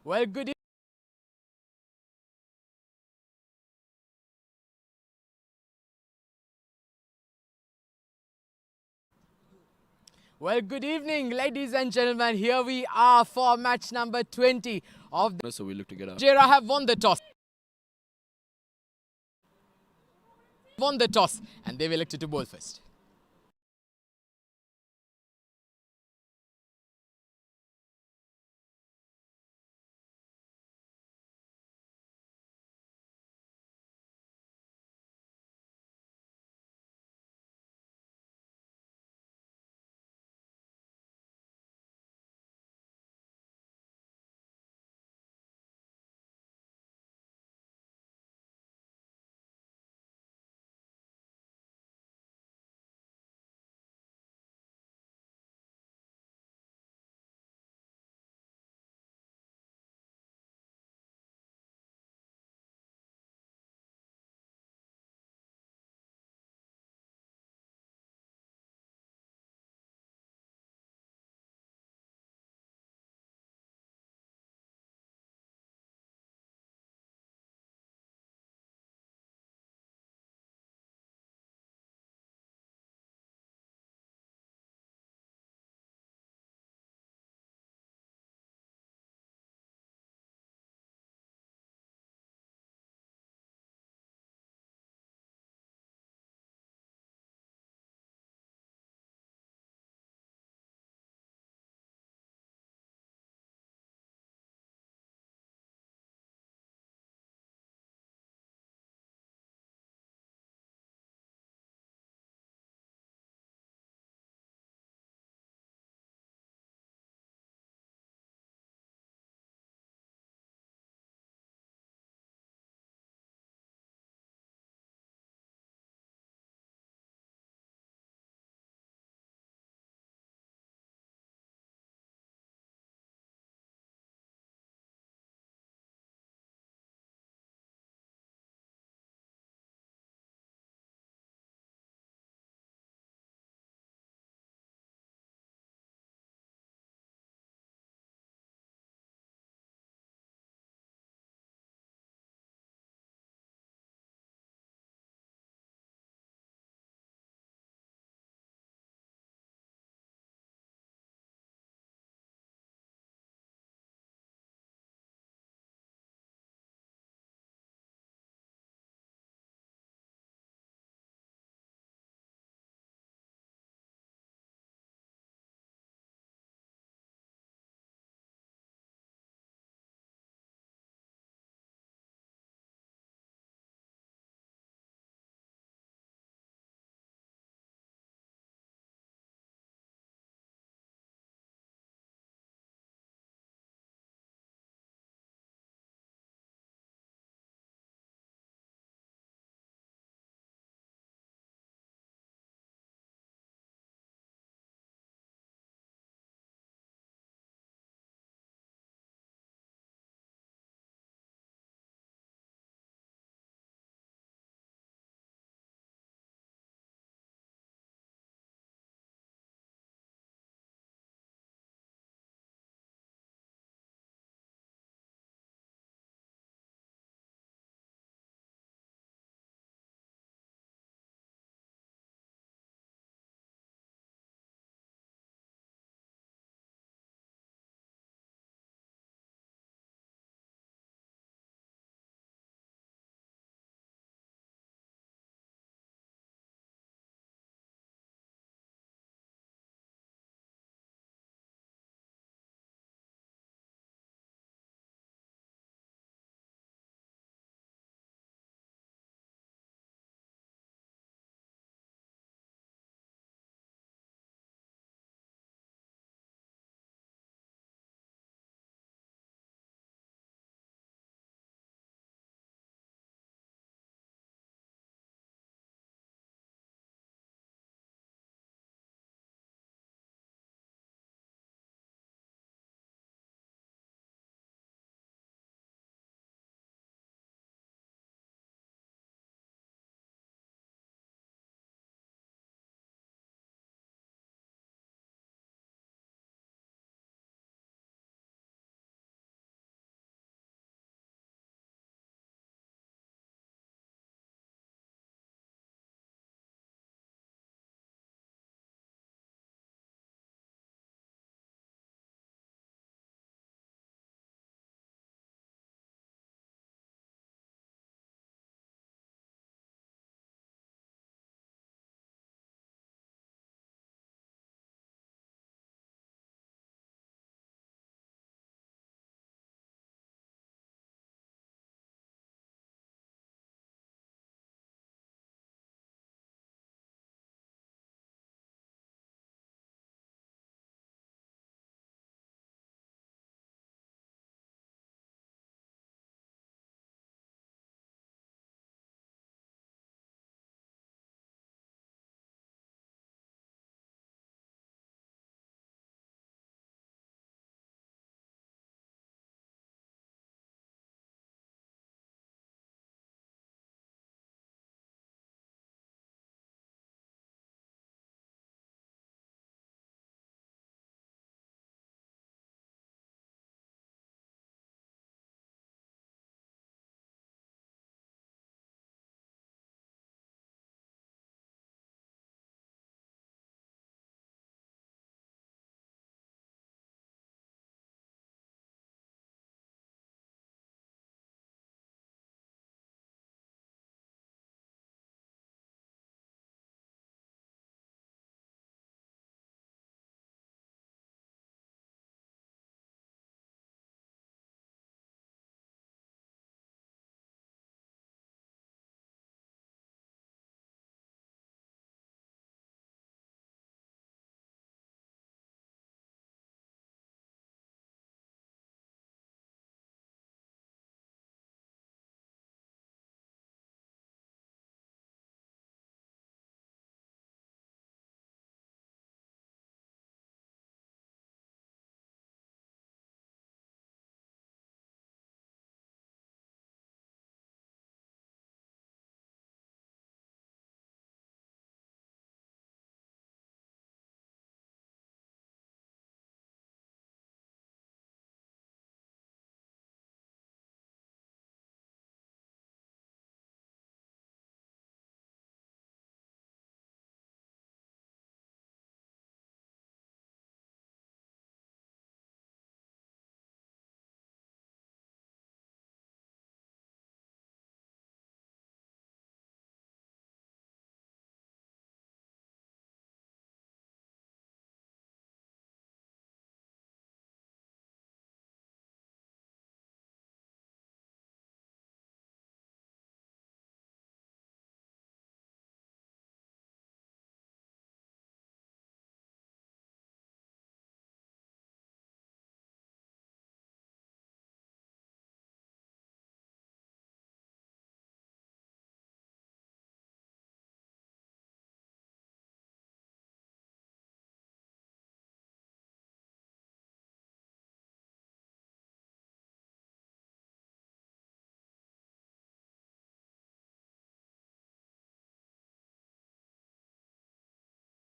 Well, good evening. Well, good evening, ladies and gentlemen. Here we are for match number 20 of the. So we look to get up. Sharjah have won the toss. And they've elected to bowl first.